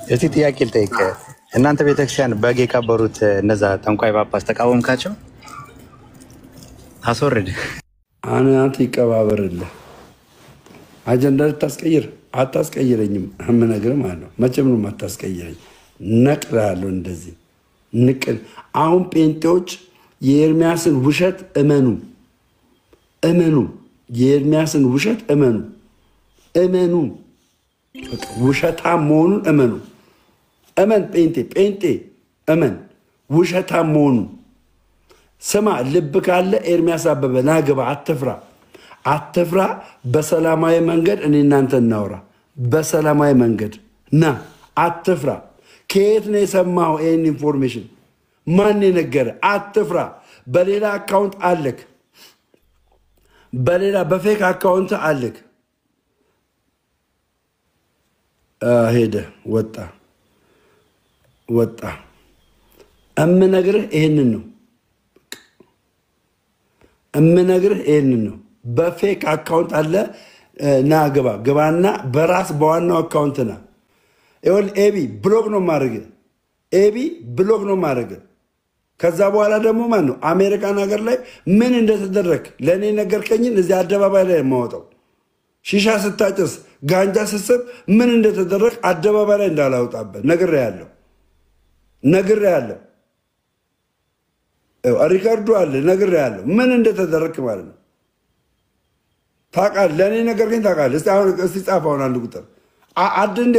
እስቲ ጥያቄ ልጠይቅ። እናንተ ቤተክርስቲያን በግ የቀበሩት እነዛ ጠንቋይ ጳጳስ ተቃወምካቸው? አስወርድ አናት ይቀባበርልህ። አጀንዳ ልታስቀይር አታስቀይረኝም። እምነግርህ ማለት ነው። መቼም ነው የማታስቀይረኝ። ነቅላለሁ እንደዚህ ንቅል። አሁን ጴንጤዎች የኤርሚያስን ውሸት እመኑ፣ እመኑ። የኤርሚያስን ውሸት እመኑ፣ እመኑ። ውሸታም መሆኑን እመኑ። እመን ጴንጤ እመን ውሸታም መሆኑን። ስማ፣ ልብ ካለ ኤርሚያስ አበበ ናግባ። አትፍራ። በሰላማዊ መንገድ እኔ እናንተ እናውራ። በሰላማዊ መንገድ ና፣ አትፍራ። ከየት ነው የሰማው ይህን ኢንፎርሜሽን? ማን የነገረ? አትፍራ። በሌላ አካውንት አለክ፣ በሌላ በፌክ አካውንት አለክ። ሄደ ወጣ። እምነግርህ ይህንን ነው። በፌክ አካውንት አለ። ና ግባና በራስ በዋናው አካውንት ና። ይኸውልህ ኤቢ ብሎክ ነው ማድረግ። ከዛ በኋላ ደግሞ ማን ነው አሜሪካን ሀገር ላይ ምን እንደተደረግ ለእኔ ነገርከኝን እዚህ አደባባይ ላይ የማወጣው። ሺሻ ስታጭስ ጋንጃ ስስብ ምን እንደተደረግ አደባባይ ላይ እንዳላወጣበት ነግሬሃለሁ። ሪካርዱ አለ። ነግሬሃለሁ ምን እንደተደረግ ማለት ነው። ታውቃለህ። ለእኔ ነገርከኝ ታውቃለህ። እስቲ ጻፍ አሁን አንድ ቁጥር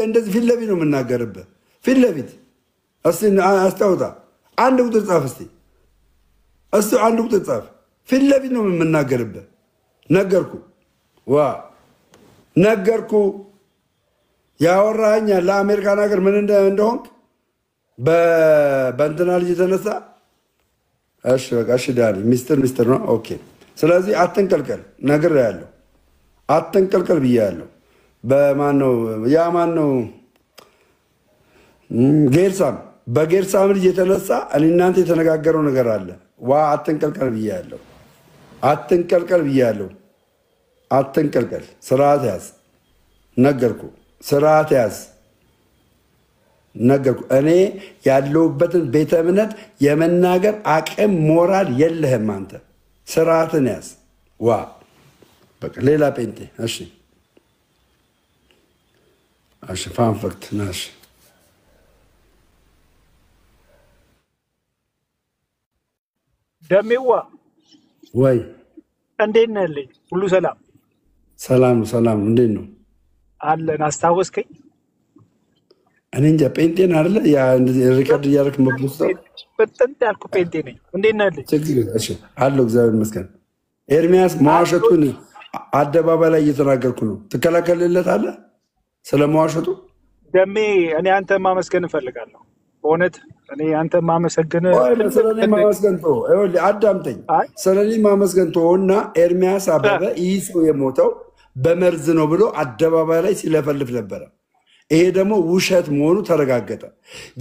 እንደዚህ ፊት ለፊት ነው የምናገርበት። ፊት ለፊት እስቲ አስታውጣ። አንድ ቁጥር ጻፍ እስቲ አንድ ቁጥር ጻፍ። ፊት ለፊት ነው የምናገርበት። ነገርኩ ያወራኛ ለአሜሪካን ሀገር ምን እንደሆንክ በእንትና ልጅ የተነሳ። እሺ በቃ እሺ ዳኒ ሚስጥር ነው። ኦኬ ስለዚህ አትንቀልቀል። ነግሬሃለሁ። አትንቀልቀል ብያለሁ። በማነው ጌርሳም በጌርሳም ልጅ የተነሳ እኔ እናንተ የተነጋገረው ነገር አለ። አትንቀልቀል ብያለሁ። አትንቀልቀል። ስርዓት ያዝ። ስርዓት ያዝ። እኔ ያለሁበትን ቤተ እምነት የመናገር አቅም ሞራል የለህም አንተ። ስርዓትን ያዝ። በቃ ሌላ ጴንጤ። እሺ ፋንፈክት ናሽ ደሜዋ ወይ እንዴት ነህ? ልኝ ሁሉ ሰላም ሰላም። እንዴት ነው አለን? አስታወስከኝ? እኔ እንጃ ጴንጤን አይደለ ያ እንደዚህ ሪከርድ እያደረክ መብሉስታ በጥንት ያልኩ ጴንጤ ነኝ። እንዴት ነህ? ልኝ እሺ አለው። እግዚአብሔር ይመስገን። ኤርሚያስ መዋሸቱን አደባባይ ላይ እየተናገርኩ ነው። ትከላከልለታለህ ስለ መዋሸቱ? ደሜ እኔ አንተ ማመስገን እፈልጋለሁ። በእውነት እኔ አንተ ማመሰግን ስለኔ ማመስገን ተወው። አዳምጠኝ። ስለኔ ማመስገን ተወውና ኤርሚያስ አበበ ይህ ሰው የሞተው በመርዝ ነው ብሎ አደባባይ ላይ ሲለፈልፍ ነበረ። ይሄ ደግሞ ውሸት መሆኑ ተረጋገጠ።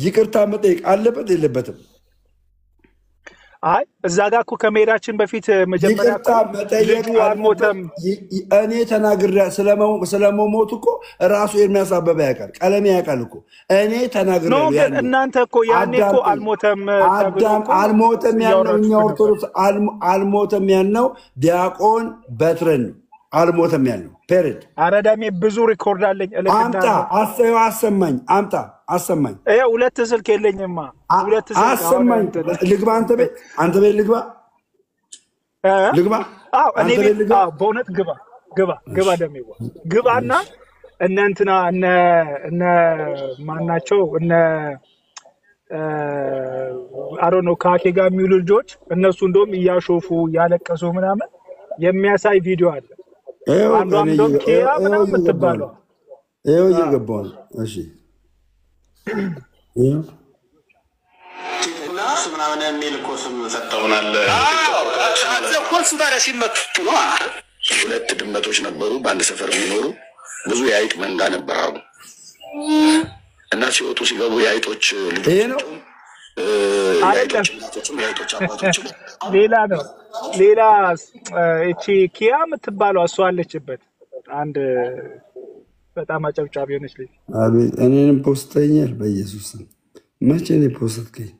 ይቅርታ መጠየቅ አለበት የለበትም? እዛ ጋር እኮ ከመሄዳችን በፊት መጀመሪያ ልጁ አልሞተም። እኔ ተናግሬ ስለመሞቱ እኮ ራሱ ኤርሚያስ አበበ ያውቃል፣ ቀለሜ ያውቃል እኮ እኔ ተናግሬ። እናንተ እኮ ያኔ እኮ አልሞተም ያልነው እኛ ኦርቶዶክስ አልሞተም ያልነው ዲያቆን በትረን ነው። አልሞተም ያልነው ፔሬድ። ኧረ ደሜ ብዙ ሪኮርድ አለኝ። አምጣ አሰማኝ። ሁለት ስልክ የለኝማ። አሰማኝ። ልግባ አንተ ቤት ልግባ። እኔ ቤት በእውነት ግባ ደሜዋ ግባና እነ እንትና እነ ማናቸው አሮ ነው ካኬ ጋር የሚውሉ ልጆች እነሱ እንደውም እያሾፉ እያለቀሱ ምናምን የሚያሳይ ቪዲዮ አለ። አንዷም እንደውም ኬራ ምናምን የምትባለው ይኸው እየገባሁ ነው። እሺ ምናምን የሚል እኮ ስም ሰጠውናል። እሱ ታዲያ ሲመቱ ነው። ሁለት ድመቶች ነበሩ በአንድ ሰፈር የሚኖሩ ብዙ የአይጥ መንጋ ነበር አሉ እና ሲወጡ ሲገቡ የአይጦች ልጆች ሌላ ነው። ሌላ እቺ ኪያ የምትባለው እሷ አለችበት። አንድ በጣም አጨብጫቢ ሆነች ልጅ። አቤት እኔንም ፖስተኛል በኢየሱስ መቼ ነው ፖስተከኝ?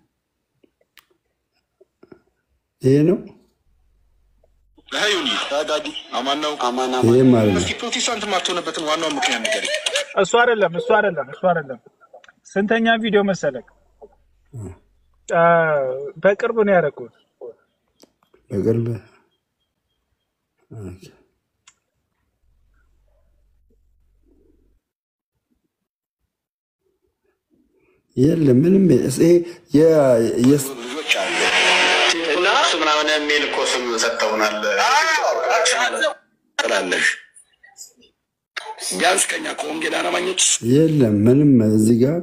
ይሄ ነው ለሃዩኒ ታዳዲ አማናው ይሄ ማለት ነው። ፕሮቴስታንት ማትሆንበትን ዋናው ምክንያት ነገር እሱ አይደለም። ስንተኛ ቪዲዮ መሰለክ? በቅርብ ነው ያደረኩት። በቅርብ የለም ምንም ልጆች አሉ እና ምናምን የሚል እኮ ስም ሰጥተውናል። ጥላለሽ ቢያንስ ከኛ ከወንጌል አማኞች የለም ምንም እዚህ ጋር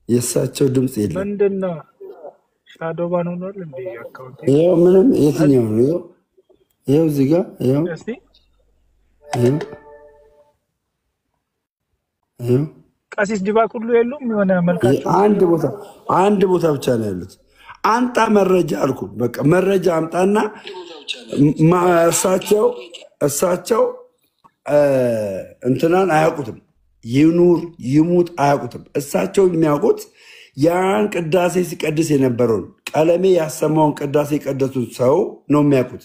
የእሳቸው ድምፅ የለም። ምንድነው ሻዶባን ሆኗል እንዴ አካውንት? ይሄው ምንም የትኛው ነው? ይሄው እዚህ ጋር ይሄው እስቲ ይሄው ቀሲስ ዲባክ ሁሉ የሉም። የሆነ መልካቸው አንድ ቦታ ብቻ ነው ያሉት። አንጣ መረጃ አልኩ። በቃ መረጃ አምጣና እሳቸው እንትናን አያውቁትም። ይኑር ይሙት አያውቁትም። እሳቸው የሚያውቁት ያን ቅዳሴ ሲቀድስ የነበረውን ቀለሜ ያሰማውን ቅዳሴ የቀደሱት ሰው ነው የሚያውቁት።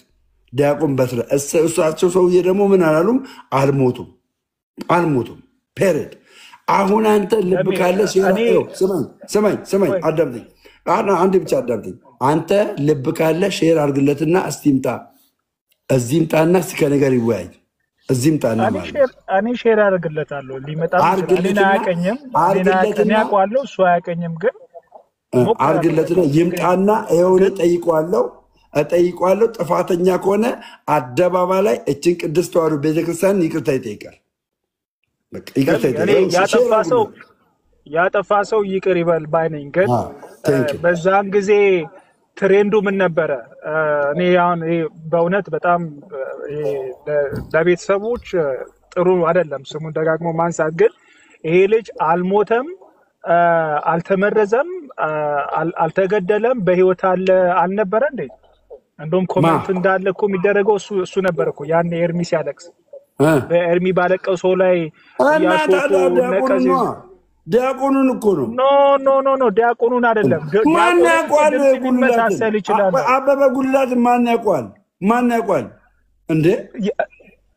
ዲያቆን በትረ እሳቸው ሰውዬ ደግሞ ምን አላሉም? አልሞቱም። ፔሬድ። አሁን አንተ ልብ ካለ ስማኝ፣ አዳምጠኝ፣ አንዴ ብቻ አዳምጠኝ። አንተ ልብ ካለ ሼር አድርግለትና እስቲምጣ እዚህምጣና እስቲ ከነገር ይወያይ። እዚህምጣና ማለት እኔ ሼር አድርግለታለሁ። ሊመጣ እኔን አያውቀኝም፣ እኔ አውቀዋለሁ፣ እሱ አያውቀኝም። ግን አድርግለትና ይምጣና ይኸውልህ እጠይቀዋለሁ። ጥፋተኛ ከሆነ አደባባይ ላይ እችን ቅድስት ተዋሕዶ ቤተክርስቲያን ይቅርታ ይጠይቃል። ያጠፋ ሰው ይቅር ይበል ባይ ነኝ። ግን በዛን ጊዜ ትሬንዱ ምን ነበረ? እኔ አሁን በእውነት በጣም ለቤተሰቦች ጥሩ አይደለም ስሙን ደጋግሞ ማንሳት። ግን ይሄ ልጅ አልሞተም፣ አልተመረዘም፣ አልተገደለም፣ በህይወት አልነበረ እንዴ? እንደውም ኮሜንት እንዳለ እኮ የሚደረገው እሱ ነበር እኮ ያን ኤርሚ ሲያለቅስ በኤርሚ ባለቀሰው ላይ ያሾፉ ነቀዝ ዲያቆኑን እኮ ነው። ኖ ዲያቆኑን አይደለም። ማን ያውቃል? መሳሰል ይችላል። አበበ ጉልላት ማን ያውቃል እንዴ?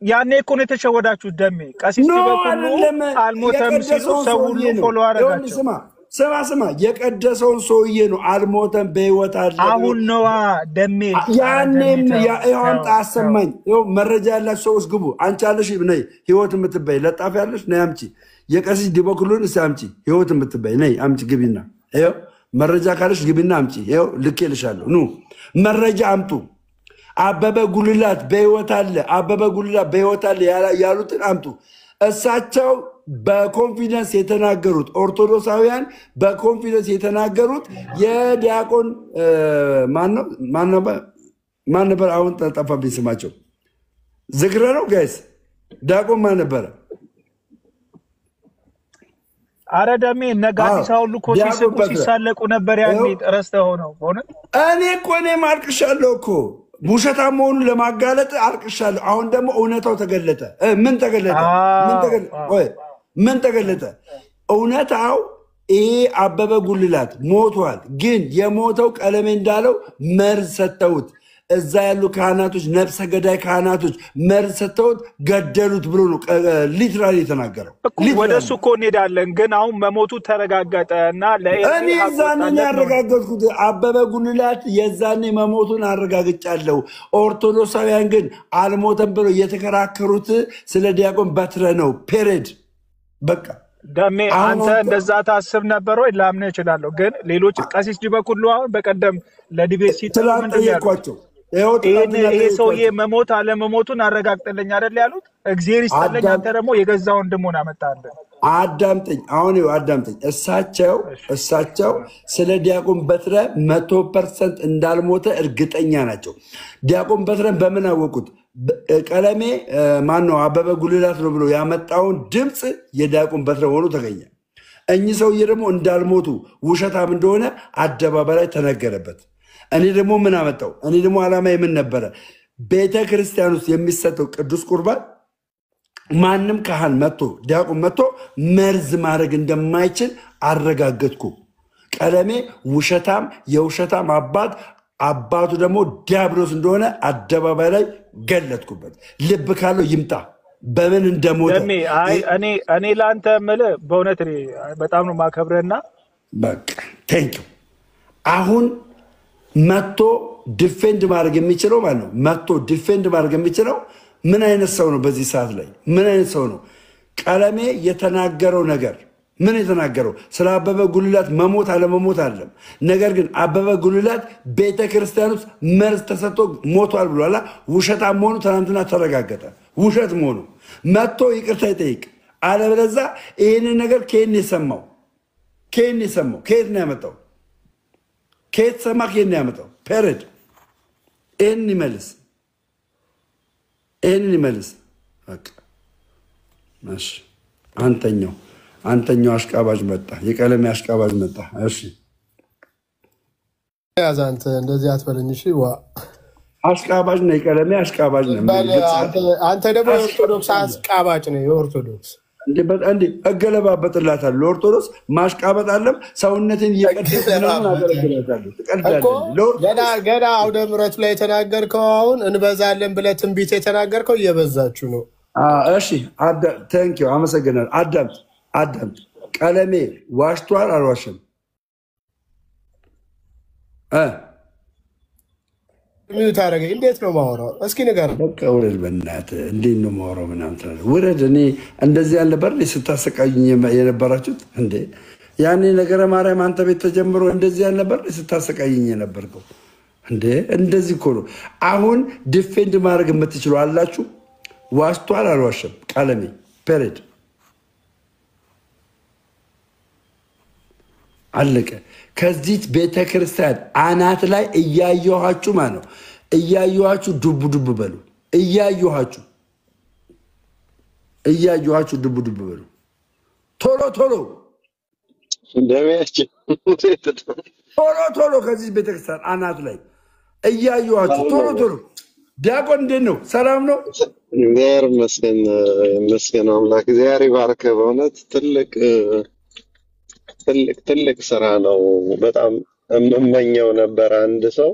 ያኔ እኮ ነው የተሸወዳችሁት። ደሜ ቀሲስ ዲበኩሉ አልሞተም ሲሉ ሰው ሁሉ ፎሎ አደረጋቸው። ስማ የቀደሰውን ሰውዬ ነው አልሞተም በህይወት አለ። አሁን ነዋ ደሜ ያኔም ያንጣ አሰማኝ። ይኸው መረጃ ያላችሁ ሰዎች ግቡ። አንቺ አለሽ ነይ ህይወት የምትበይ ለጣፍ ያለሽ ነይ አምጪ። የቀሲስ ዲበኩሉን እስኪ አምጪ ህይወት የምትበይ ነይ አምጪ ግቢና። ይኸው መረጃ ካለሽ ግቢና አምጪ። ይኸው ልኬልሻለሁ። ኑ መረጃ አምጡ። አበበ ጉልላት በህይወት አለ ያሉትን አምጡ። እሳቸው በኮንፊደንስ የተናገሩት ኦርቶዶክሳውያን በኮንፊደንስ የተናገሩት የዲያቆን ማን ነበር? አሁን ጠፋብኝ ስማቸው። ዝክረ ነው ጋይስ። ዲያቆን ማን ነበረ? አረ ደሜ ነጋዲስ ሁሉ እኮ ሲሳለቁ ነበር። ያኔ ረስተው ነው ሆነ። እኔም አልቅሻለሁ እኮ ውሸታም መሆኑን ለማጋለጥ አልቅሻለሁ። አሁን ደግሞ እውነታው ተገለጠ። ምን ተገለጠ? እውነታው ይሄ አበበ ጉልላት ሞቷል። ግን የሞተው ቀለሜ እንዳለው መርዝ ሰጥተውት እዛ ያሉ ካህናቶች ነፍሰ ገዳይ ካህናቶች መርዝ ሰጥተውት ገደሉት ብሎ ነው ሊትራሊ የተናገረው። ወደ እሱ እኮ እንሄዳለን። ግን አሁን መሞቱ ተረጋገጠ እና እኔ የዛኔ ያረጋገጥኩት አበበ ጉልላት የዛኔ መሞቱን አረጋግጫለሁ። ኦርቶዶክሳውያን ግን አልሞተም ብሎ የተከራከሩት ስለ ዲያቆን በትረ ነው። ፔሬድ በቃ ደሜ አንተ እንደዛ ታስብ ነበር ወይ? ላምነህ እችላለሁ። ግን ሌሎች ቀሲስ ዲበኩሉ አሁን በቀደም ለዲቤት ሲጥሉ ምንድን ያሉት? ይሄ ሰውዬ መሞት አለመሞቱን አረጋግጥልኝ አይደል ያሉት? እግዚአብሔር ይስጥልኝ። አንተ ደግሞ የገዛ ወንድሙን አመጣለህ። አዳምጠኝ። እሳቸው ስለ ዲያቆን በትረ 100% እንዳልሞተ እርግጠኛ ናቸው። ዲያቆን በትረን በምን አወቁት? ቀለሜ ማነው አበበ ጉልላት ነው ብሎ ያመጣውን ድምፅ የዲያቆን በትረ ሆኖ ተገኘ። እኚህ ሰውዬ ደግሞ እንዳልሞቱ ውሸታም እንደሆነ አደባባይ ላይ ተነገረበት። እኔ ደግሞ ምን አመጣው? እኔ ደግሞ ዓላማ ምን ነበረ? ቤተ ክርስቲያን ውስጥ የሚሰጠው ቅዱስ ቁርባን ማንም ካህን መጥቶ ዲያቆን መጥቶ መርዝ ማድረግ እንደማይችል አረጋገጥኩ። ቀለሜ ውሸታም የውሸታም አባቱ ደግሞ ዲያብሎስ እንደሆነ አደባባይ ላይ ገለጥኩበት። ልብ ካለው ይምጣ በምን እንደሞተ። እኔ ላንተ ምልህ በእውነት በጣም ነው ማከብረና በቃ ቴንኪው። አሁን መጥቶ ዲፌንድ ማድረግ የሚችለው ማለት ነው። መጥቶ ዲፌንድ ማድረግ የሚችለው ምን አይነት ሰው ነው? በዚህ ሰዓት ላይ ምን አይነት ሰው ነው? ቀለሜ የተናገረው ነገር ምን የተናገረው? ስለ አበበ ጉልላት መሞት አለመሞት አይደለም። ነገር ግን አበበ ጉልላት ቤተክርስቲያን ውስጥ መርዝ ተሰጥቶ ሞቷል ብሏል። ውሸታም መሆኑ ትናንትና ተረጋገጠ። ውሸት መሆኑ መጥቶ ይቅርታ ይጠይቅ። አለበለዚያ ይህንን ነገር ከየት የሰማው? ከየት ነው ያመጣው? ከየት ሰማ? ከየት ነው ያመጣው? ፔሬድ ይህንን ይመልስ። በቃ እሺ። አንተኛው አሽቃባጭ መጣ። የቀለሜ አሽቃባጭ መጣ። እሺ ያዝ አንተ እንደዚህ አትበለኝ። እሺ አሽቃባጭ ነው። የቀለሜ አሽቃባጭ ነው። አንተ ደግሞ የኦርቶዶክስ አሽቃባጭ ነው። የኦርቶዶክስ እንዴ እገለባበጥላታለሁ። ለኦርቶዶክስ ማሽቃበጥ አለም። ሰውነትን እየቀደስ ምናምን አገለግላታለሁ። ትቀልዳለህ። ገና አውደ ምሕረቱ ላይ የተናገርከው አሁን እንበዛለን ብለህ ትንቢት የተናገርከው እየበዛችሁ ነው። እሺ ቴንኪው አመሰግናለሁ። አዳምጥ። ቀለሜ ዋሽቷል አልዋሸም? ሚዩት አደረገኝ። እንዴት ነው ማወራው? እስኪ ንገረኝ። በቃ ውረድ በእናትህ። እንዴት ነው ማወራው ምናምን ትላለህ። ውረድ። እኔ እንደዚህ ያልነበር ስታሰቃዩኝ የነበራችሁት እንዴ? ያኔ ነገረ ማርያም አንተ ቤት ተጀምሮ እንደዚህ ያልነበር ስታሰቃዩኝ የነበርከው እንዴ? እንደዚህ እኮ ነው። አሁን ዲፌንድ ማድረግ የምትችሉ አላችሁ? ዋሽቷል አልዋሸም? ቀለሜ ፔሬድ አለቀ። ከዚህ ቤተክርስቲያን አናት ላይ እያየኋችሁ ማለት ነው። እያየኋችሁ ዱብ በሉ። እያየኋችሁ ዱብ በሉ። ቶሎ ከዚህ ቤተክርስቲያን አናት ላይ እያየኋችሁ ቶሎ። ዲያቆን እንዴት ነው? ሰላም ነው? እግዚአብሔር ይመስገን አምላክ። እግዚአብሔር ይባርክ። በእውነት ትልቅ ስራ ነው። በጣም እመኘው ነበር አንድ ሰው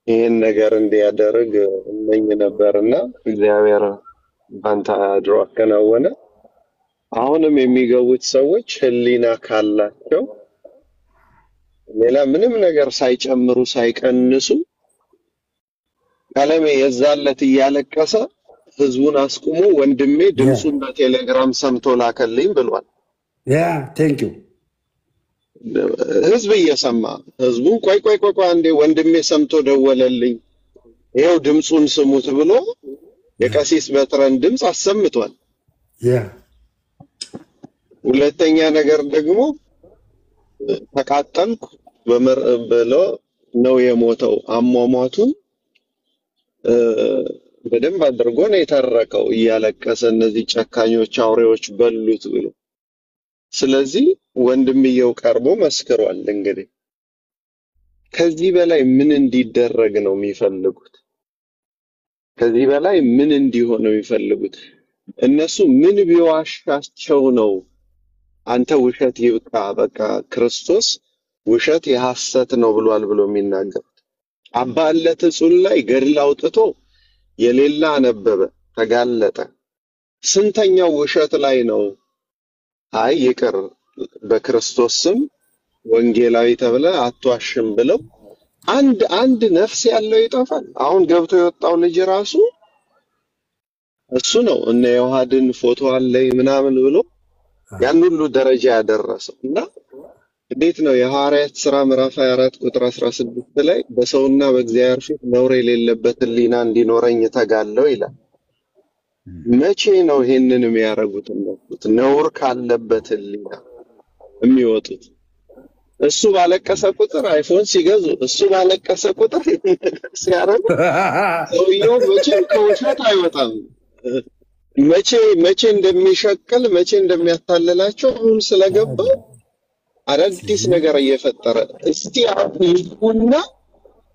ይህን ነገር እንዲያደርግ እመኝ ነበርና እግዚአብሔር ባንተ አድሮ አከናወነ። አሁንም የሚገቡት ሰዎች ሕሊና ካላቸው ሌላ ምንም ነገር ሳይጨምሩ ሳይቀንሱ ቀለሜ የዛለት እያለቀሰ ህዝቡን አስቁሞ ወንድሜ ድምፁን በቴሌግራም ሰምቶ ላከልኝ ብሏል። ቴንኪው። ህዝብ እየሰማ ህዝቡን ቆይ አንዴ ወንድሜ ሰምቶ ደወለልኝ፣ ይኸው ድምፁን ስሙት ብሎ የቀሲስ በትረን ድምፅ አሰምቷል። ሁለተኛ ነገር ደግሞ ተቃጠልኩ ብሎ ነው የሞተው። አሟሟቱን በደንብ አድርጎ ነው የተረከው እያለቀሰ እነዚህ ጨካኞች አውሬዎች በሉት ብሎ። ስለዚህ ወንድምየው ቀርቦ መስክሯል። እንግዲህ ከዚህ በላይ ምን እንዲደረግ ነው የሚፈልጉት? ከዚህ በላይ ምን እንዲሆን ነው የሚፈልጉት? እነሱ ምን ቢዋሻቸው ነው አንተ ውሸት ይብቃ በቃ ክርስቶስ ውሸት የሐሰት ነው ብሏል ብሎ የሚናገሩት? አባ ለተጹል ላይ ገድል አውጥቶ የሌላ አነበበ ተጋለጠ። ስንተኛው ውሸት ላይ ነው አይ ይቅር በክርስቶስ ስም ወንጌላዊ ተብለ አትዋሽም ብለው አንድ ነፍስ ያለው ይጠፋል። አሁን ገብቶ የወጣው ልጅ ራሱ እሱ ነው እነ ዮሐድን ፎቶ አለኝ ምናምን ብሎ ያን ሁሉ ደረጃ ያደረሰው። እና እንዴት ነው የሐዋርያት ሥራ ምዕራፍ 24 ቁጥር 16 ላይ በሰውና በእግዚአብሔር ፊት ነውር የሌለበት ሕሊና እንዲኖረኝ ተጋለው ይላል። መቼ ነው ይሄንን የሚያረጉት? ነውር ካለበት ሕሊና የሚወጡት? እሱ ባለቀሰ ቁጥር አይፎን ሲገዙ፣ እሱ ባለቀሰ ቁጥር ሲያረጉ ሰውየው መቼም ከውሸት አይወጣም። መቼ እንደሚሸቅል መቼ እንደሚያታልላቸው አሁን ስለገባ አዳዲስ ነገር እየፈጠረ እስቲ አሁንና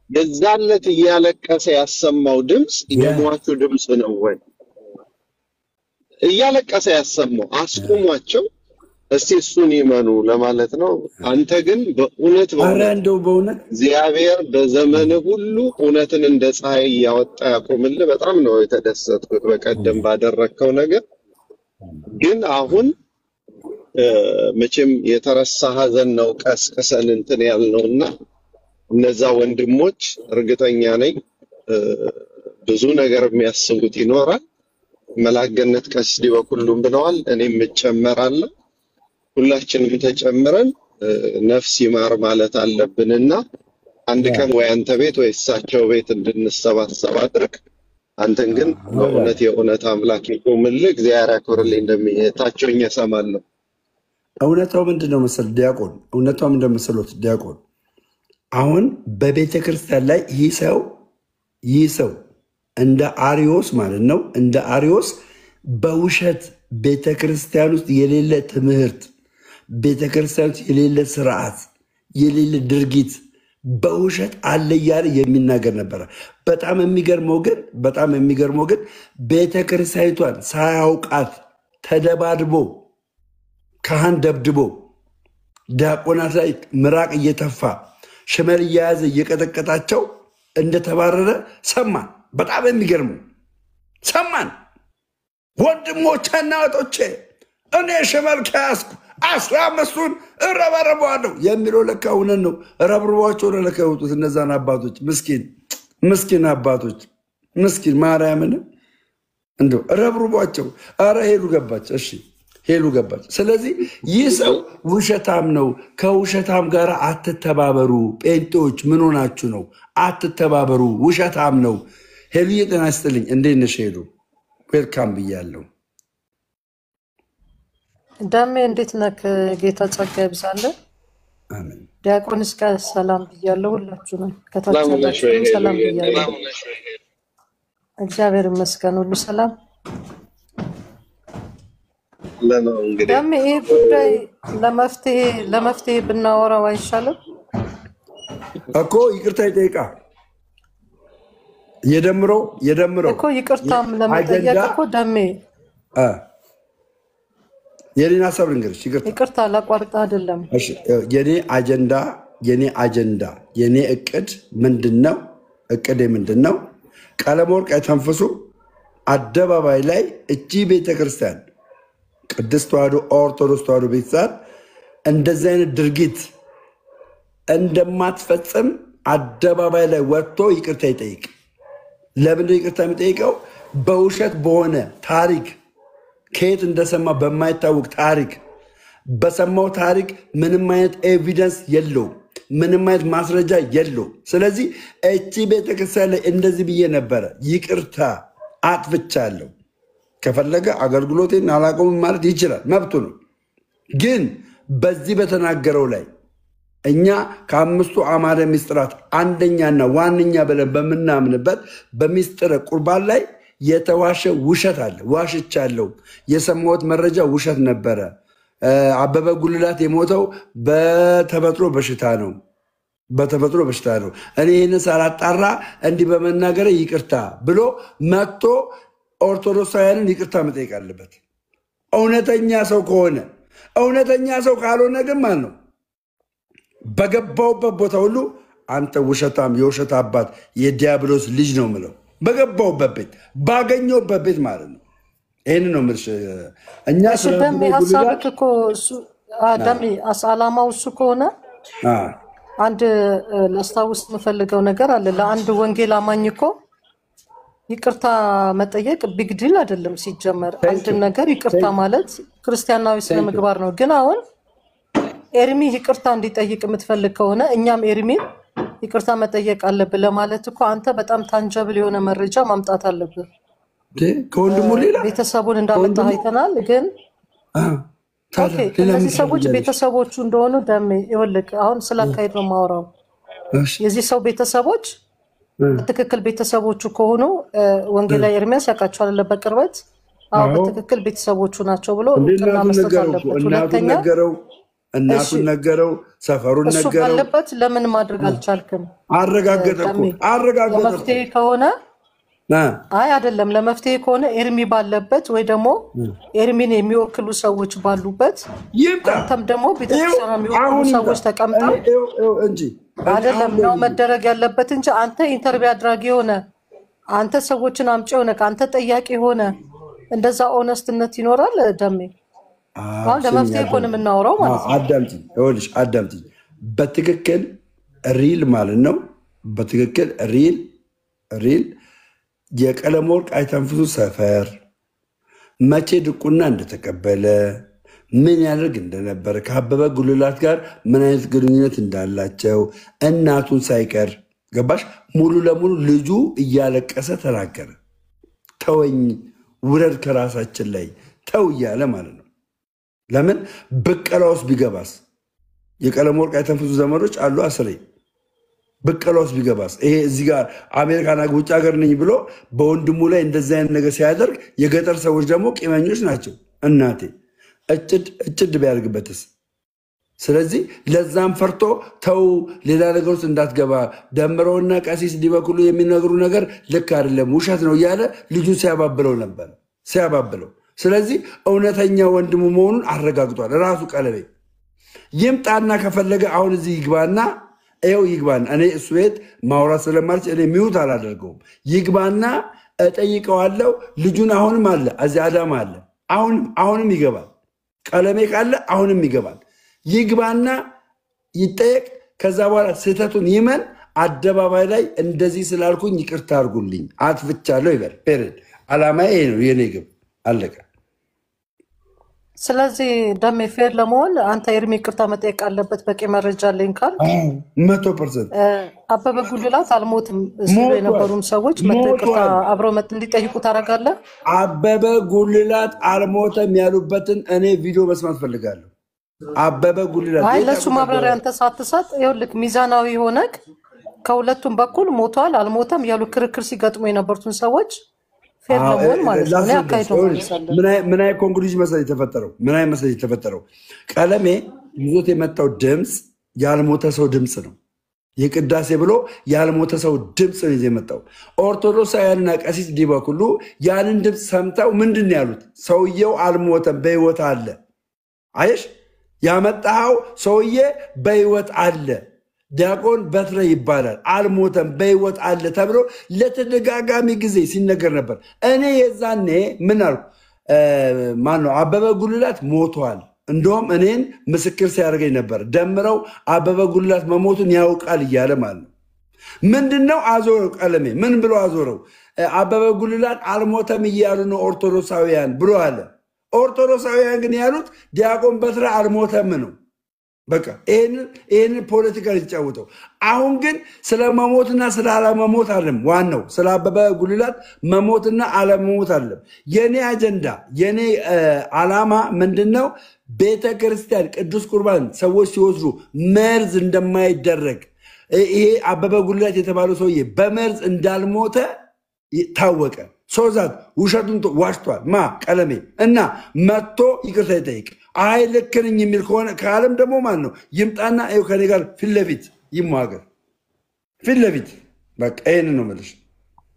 የዛለት እያለቀሰ ያሰማው ድምጽ የሟቹ ድምጽ ነው ወይ? እያለቀሰ ያሰማው አስቁሟቸው እስቲ እሱን ይመኑ ለማለት ነው። አንተ ግን በእውነት በእውነት እግዚአብሔር በዘመን ሁሉ እውነትን እንደ ፀሐይ ያወጣ ያቆምልህ። በጣም ነው የተደሰትኩት በቀደም ባደረከው ነገር። ግን አሁን መቼም የተረሳ ሐዘን ነው ቀስቅሰን እንትን ያልነውና እነዛ ወንድሞች እርግጠኛ ነኝ ብዙ ነገር የሚያስቡት ይኖራል። መላገነት ቀስዲ በኩሉም ብለዋል። እኔም እጨመራለሁ። ሁላችንም ተጨምረን ነፍስ ይማር ማለት አለብንና አንድ ቀን ወይ አንተ ቤት ወይ እሳቸው ቤት እንድንሰባሰብ አድርግ። አንተን ግን በእውነት የእውነት አምላክ ይቆምልህ፣ እግዚአብሔር ያክብርልኝ እንደሚታቸውኝ እሰማለሁ። እውነታው ምንድነው መሰል ዲያቆን፣ እውነታው ምንድነው መሰሎት ዲያቆን፣ አሁን በቤተ ክርስቲያን ላይ ይህ ሰው እንደ አሪዮስ ማለት ነው፣ እንደ አሪዮስ በውሸት ቤተ ክርስቲያን ውስጥ የሌለ ትምህርት፣ ቤተ ክርስቲያን ውስጥ የሌለ ስርዓት፣ የሌለ ድርጊት በውሸት አለ እያለ የሚናገር ነበረ። በጣም የሚገርመው ግን ቤተ ክርስቲያኒቷን ሳያውቃት ተደባድቦ ካህን ደብድቦ ዲያቆናት ላይ ምራቅ እየተፋ ሽመል እየያዘ እየቀጠቀጣቸው እንደተባረረ ሰማን። በጣም የሚገርመው ሰማን። ወንድሞቼና እህቶቼ እኔ ሽመል ከያዝኩ 15ቱን እረበርበዋለሁ የሚለው ለካ እውነት ነው። ረብርቧቸው ነው ለካ የወጡት እነዛን አባቶች፣ ምስኪን አባቶች፣ ምስኪን ማርያምን እንደው ረብርቧቸው። አረ ሄሉ ገባች። እሺ ሄሉ ገባች። ስለዚህ ይህ ሰው ውሸታም ነው። ከውሸታም ጋር አትተባበሩ። ጴንጤዎች ምን ሆናችሁ ነው? አትተባበሩ። ውሸታም ነው። ሄሉ ጤና ይስጥልኝ። እንዴት ነሽ ሄሉ? ዌልካም ብያለሁ። ዳሜ እንዴት ነህ? ጌታ ጸጋ ይብዛልህ። አሜን። ዲያቆን እስከ ሰላም ብያለሁ። ሁላችሁ ነው ከታቻላችሁ ሰላም ብያለሁ። እግዚአብሔር ይመስገን ሁሉ ሰላም። ዳሜ ይሄ ጉዳይ ለመፍትሄ ብናወራው አይሻልም እኮ? ይቅርታ ይጠይቃ የደምረው እኮ ይቅርታም ለመጠየቅ እኮ ዳሜ የኔን ሀሳብ ልንገርሽ። ይቅርታ ላቋርጥ አይደለም። እሺ የኔ አጀንዳ የኔ እቅድ ምንድነው? እቅዴ ምንድነው? ቀለመወርቅ አይተንፍሱ አደባባይ ላይ እቺ ቤተክርስቲያን ቅድስት ተዋሕዶ ኦርቶዶክስ ተዋሕዶ ቤተክርስቲያን እንደዚህ አይነት ድርጊት እንደማትፈጽም አደባባይ ላይ ወጥቶ ይቅርታ ይጠይቅ። ለምን ይቅርታ የሚጠይቀው? በውሸት በሆነ ታሪክ ከየት እንደሰማ በማይታወቅ ታሪክ በሰማው ታሪክ ምንም አይነት ኤቪደንስ የለውም፣ ምንም አይነት ማስረጃ የለውም። ስለዚህ እቺ ቤተክርስቲያን ላይ እንደዚህ ብዬ ነበረ፣ ይቅርታ አጥፍቻለሁ፣ ከፈለገ አገልግሎቴን አላቆምም ማለት ይችላል፣ መብቱ ነው። ግን በዚህ በተናገረው ላይ እኛ ከአምስቱ አዕማደ ምስጢራት አንደኛና ዋነኛ ብለን በምናምንበት በምስጢረ ቁርባን ላይ የተዋሸ ውሸት አለ። ዋሽቻለሁ፣ የሰማሁት መረጃ ውሸት ነበረ፣ አበበ ጉልላት የሞተው በተፈጥሮ በሽታ ነው፣ እኔ ይህንን ሳላጣራ እንዲህ በመናገር ይቅርታ ብሎ መጥቶ ኦርቶዶክሳውያንን ይቅርታ መጠየቅ አለበት። እውነተኛ ሰው ከሆነ። እውነተኛ ሰው ካልሆነ ግን ማለት ነው በገባውበት ቦታ ሁሉ አንተ ውሸታም፣ የውሸት አባት፣ የዲያብሎስ ልጅ ነው ምለው። በገባውበት ቤት ባገኘውበት ቤት ማለት ነው። ይህን ነው ምርሽ እኛ ስለደም ሀሳብክ እኮ ደም አላማው እሱ ከሆነ አንድ ላስታውስ የምፈልገው ነገር አለ። ለአንድ ወንጌል አማኝ እኮ ይቅርታ መጠየቅ ቢግ ዲል አይደለም ሲጀመር። አንድ ነገር ይቅርታ ማለት ክርስቲያናዊ ስነ ምግባር ነው። ግን አሁን ኤርሚ ይቅርታ እንዲጠይቅ የምትፈልግ ከሆነ እኛም ኤርሚን ይቅርታ መጠየቅ አለብህ ለማለት እኮ አንተ በጣም ታንጀብል የሆነ መረጃ ማምጣት አለብህ። ከወንድሙ ሌላ ቤተሰቡን እንዳመጣ አይተናል። ግን እነዚህ ሰዎች ቤተሰቦቹ እንደሆኑ ደሜ ይወልቅ። አሁን ስላካሄድ ነው የማወራው። የዚህ ሰው ቤተሰቦች በትክክል ቤተሰቦቹ ከሆኑ ወንጌላዊ ኤርሚያስ ያውቃቸዋል በቅርበት። አዎ በትክክል ቤተሰቦቹ ናቸው ብሎ እውቅና መስጠት አለበት። ሁለተኛ እናቱን ነገረው፣ ሰፈሩን ነገረው። እሱ ባለበት ለምን ማድረግ አልቻልክም? አረጋገጠ። መፍትሄ ከሆነ አይ አይደለም ለመፍትሄ ከሆነ ኤርሚ ባለበት ወይ ደግሞ ኤርሚን የሚወክሉ ሰዎች ባሉበት አንተም ደግሞ ቤተክርስቲያን የሚወክሉ ሰዎች ተቀምጠው እንጂ አይደለም ነው መደረግ ያለበት እንጂ አንተ ኢንተርቪው አድራጊ ሆነ አንተ ሰዎችን አምጪ ሆነ አንተ ጠያቂ ሆነ እንደዛ ኦነስትነት ይኖራል ደሜ አሁን ለመፍትሄ ከሆነ የምናወራው ማለት ነው አዳምጪ በትክክል ሪል ማለት ነው በትክክል ሪል የቀለም ወርቅ አይተንፍሱ ሰፈር መቼ ድቁና እንደተቀበለ ምን ያደርግ እንደነበረ ከአበበ ጉልላት ጋር ምን አይነት ግንኙነት እንዳላቸው እናቱን ሳይቀር ገባሽ ሙሉ ለሙሉ ልጁ እያለቀሰ ተናገረ ተወኝ ውረድ ከራሳችን ላይ ተው እያለ ማለት ነው ለምን በቀላውስ ቢገባስ የቀለም ወርቅ አይተንፍሱ ዘመዶች አሉ አስሬ በቀላውስ ቢገባስ ይሄ እዚህ ጋር አሜሪካና ውጭ ሀገር ነኝ ብሎ በወንድሙ ላይ እንደዛ አይነት ነገር ሲያደርግ የገጠር ሰዎች ደግሞ ቂመኞች ናቸው እናቴ እጭድ ቢያደርግበትስ ስለዚህ ለዛም ፈርቶ ተው ሌላ ነገር ውስጥ እንዳትገባ ደምረውና ቀሲስ ዲበኩሉ የሚነግሩ ነገር ልክ አይደለም ውሸት ነው እያለ ልጁን ሲያባብለው ነበር ሲያባብለው ስለዚህ እውነተኛ ወንድሙ መሆኑን አረጋግጧል ራሱ ቀለቤ ይምጣና ከፈለገ አሁን እዚህ ይግባና ይግባና እኔ እሱ ቤት ማውራት ስለማልች እኔ ሚውት አላደርገውም ይግባና እጠይቀዋለሁ ልጁን አሁንም አለ እዚህ አዳማ አለ አሁንም ይገባል ቀለሜ ካለ አሁንም ይገባል ይግባና ይጠየቅ ከዛ በኋላ ስህተቱን ይመን አደባባይ ላይ እንደዚህ ስላልኩኝ ይቅርታ አድርጉልኝ አጥፍቻለሁ ይበል ፔሬድ አላማዬ ነው የኔ ግብ አለቀ ስለዚህ ደሜ ፌር ለመሆን አንተ ኤርሚ ይቅርታ መጠየቅ አለበት በቂ መረጃ አለኝ ካል 100% አበበ ጉልላት አልሞትም ሲሉ የነበሩም ሰዎች መጠየቅታ አብረው እንዲጠይቁ ታደርጋለህ አበበ ጉልላት አልሞተም ያሉበትን እኔ ቪዲዮ መስማት ፈልጋለሁ አበበ ጉልላት አይ ለሱ ማብራሪያ አንተ ሳትሰጥ ይኸውልህ ሚዛናዊ ሆነክ ከሁለቱም በኩል ሞቷል አልሞተም ያሉ ክርክር ሲገጥሙ የነበሩትን ሰዎች ፌር ለመሆን ማለት ነው ያካይቶ ምን አይ ኮንክሉዥን መሰለኝ የተፈጠረው ቀለሜ ይዞት የመጣው ድምጽ ያልሞተ ሰው ድምጽ ነው የቅዳሴ ብሎ ያልሞተ ሰው ድምጽ ነው የመጣው ኦርቶዶክሳውያንና ቀሲስ ዲበኩሉ ያንን ድምጽ ሰምተው ምንድን ያሉት ሰውየው አልሞተም በህይወት አለ አይሽ ያመጣው ሰውዬ በህይወት አለ ዲያቆን በትረ ይባላል አልሞተም በህይወት አለ ተብሎ ለተደጋጋሚ ጊዜ ሲነገር ነበር እኔ የዛኔ ምን አልኩ ማን ነው አበበ ጉልላት ሞቷል እንደውም እኔን ምስክር ሲያደርገኝ ነበር ደምረው አበበ ጉልላት መሞቱን ያውቃል እያለ ማለት ነው ምንድነው አዞረው ቀለሜ ምን ብሎ አዞረው አበበ ጉልላት አልሞተም እያሉ ነው ኦርቶዶክሳውያን ብሎ አለ ኦርቶዶክሳውያን ግን ያሉት ዲያቆን በትረ አልሞተም ነው በቃ ይሄን ፖለቲካ ይጫወተው አሁን ግን ስለ መሞትና ስለ አለመሞት አይደለም ዋናው ስለ አበበ ጉልላት መሞትና አለመሞት አይደለም የኔ አጀንዳ የኔ አላማ ምንድነው ቤተክርስቲያን ቅዱስ ቁርባን ሰዎች ሲወስዱ መርዝ እንደማይደረግ ይሄ አበበ ጉልላት የተባለው ሰውዬ በመርዝ እንዳልሞተ ታወቀ ሶዛት ውሸቱን ዋሽቷል ማ ቀለሜ እና መጥቶ ይቅርታ ይጠይቅ አይ ልክ ነኝ የሚል ከሆነ ከዓለም ደግሞ ማን ነው ይምጣና አይው ከኔ ጋር ፊት ለፊት ይሟገር ፊት ለፊት በቃ ይሄን ነው ማለት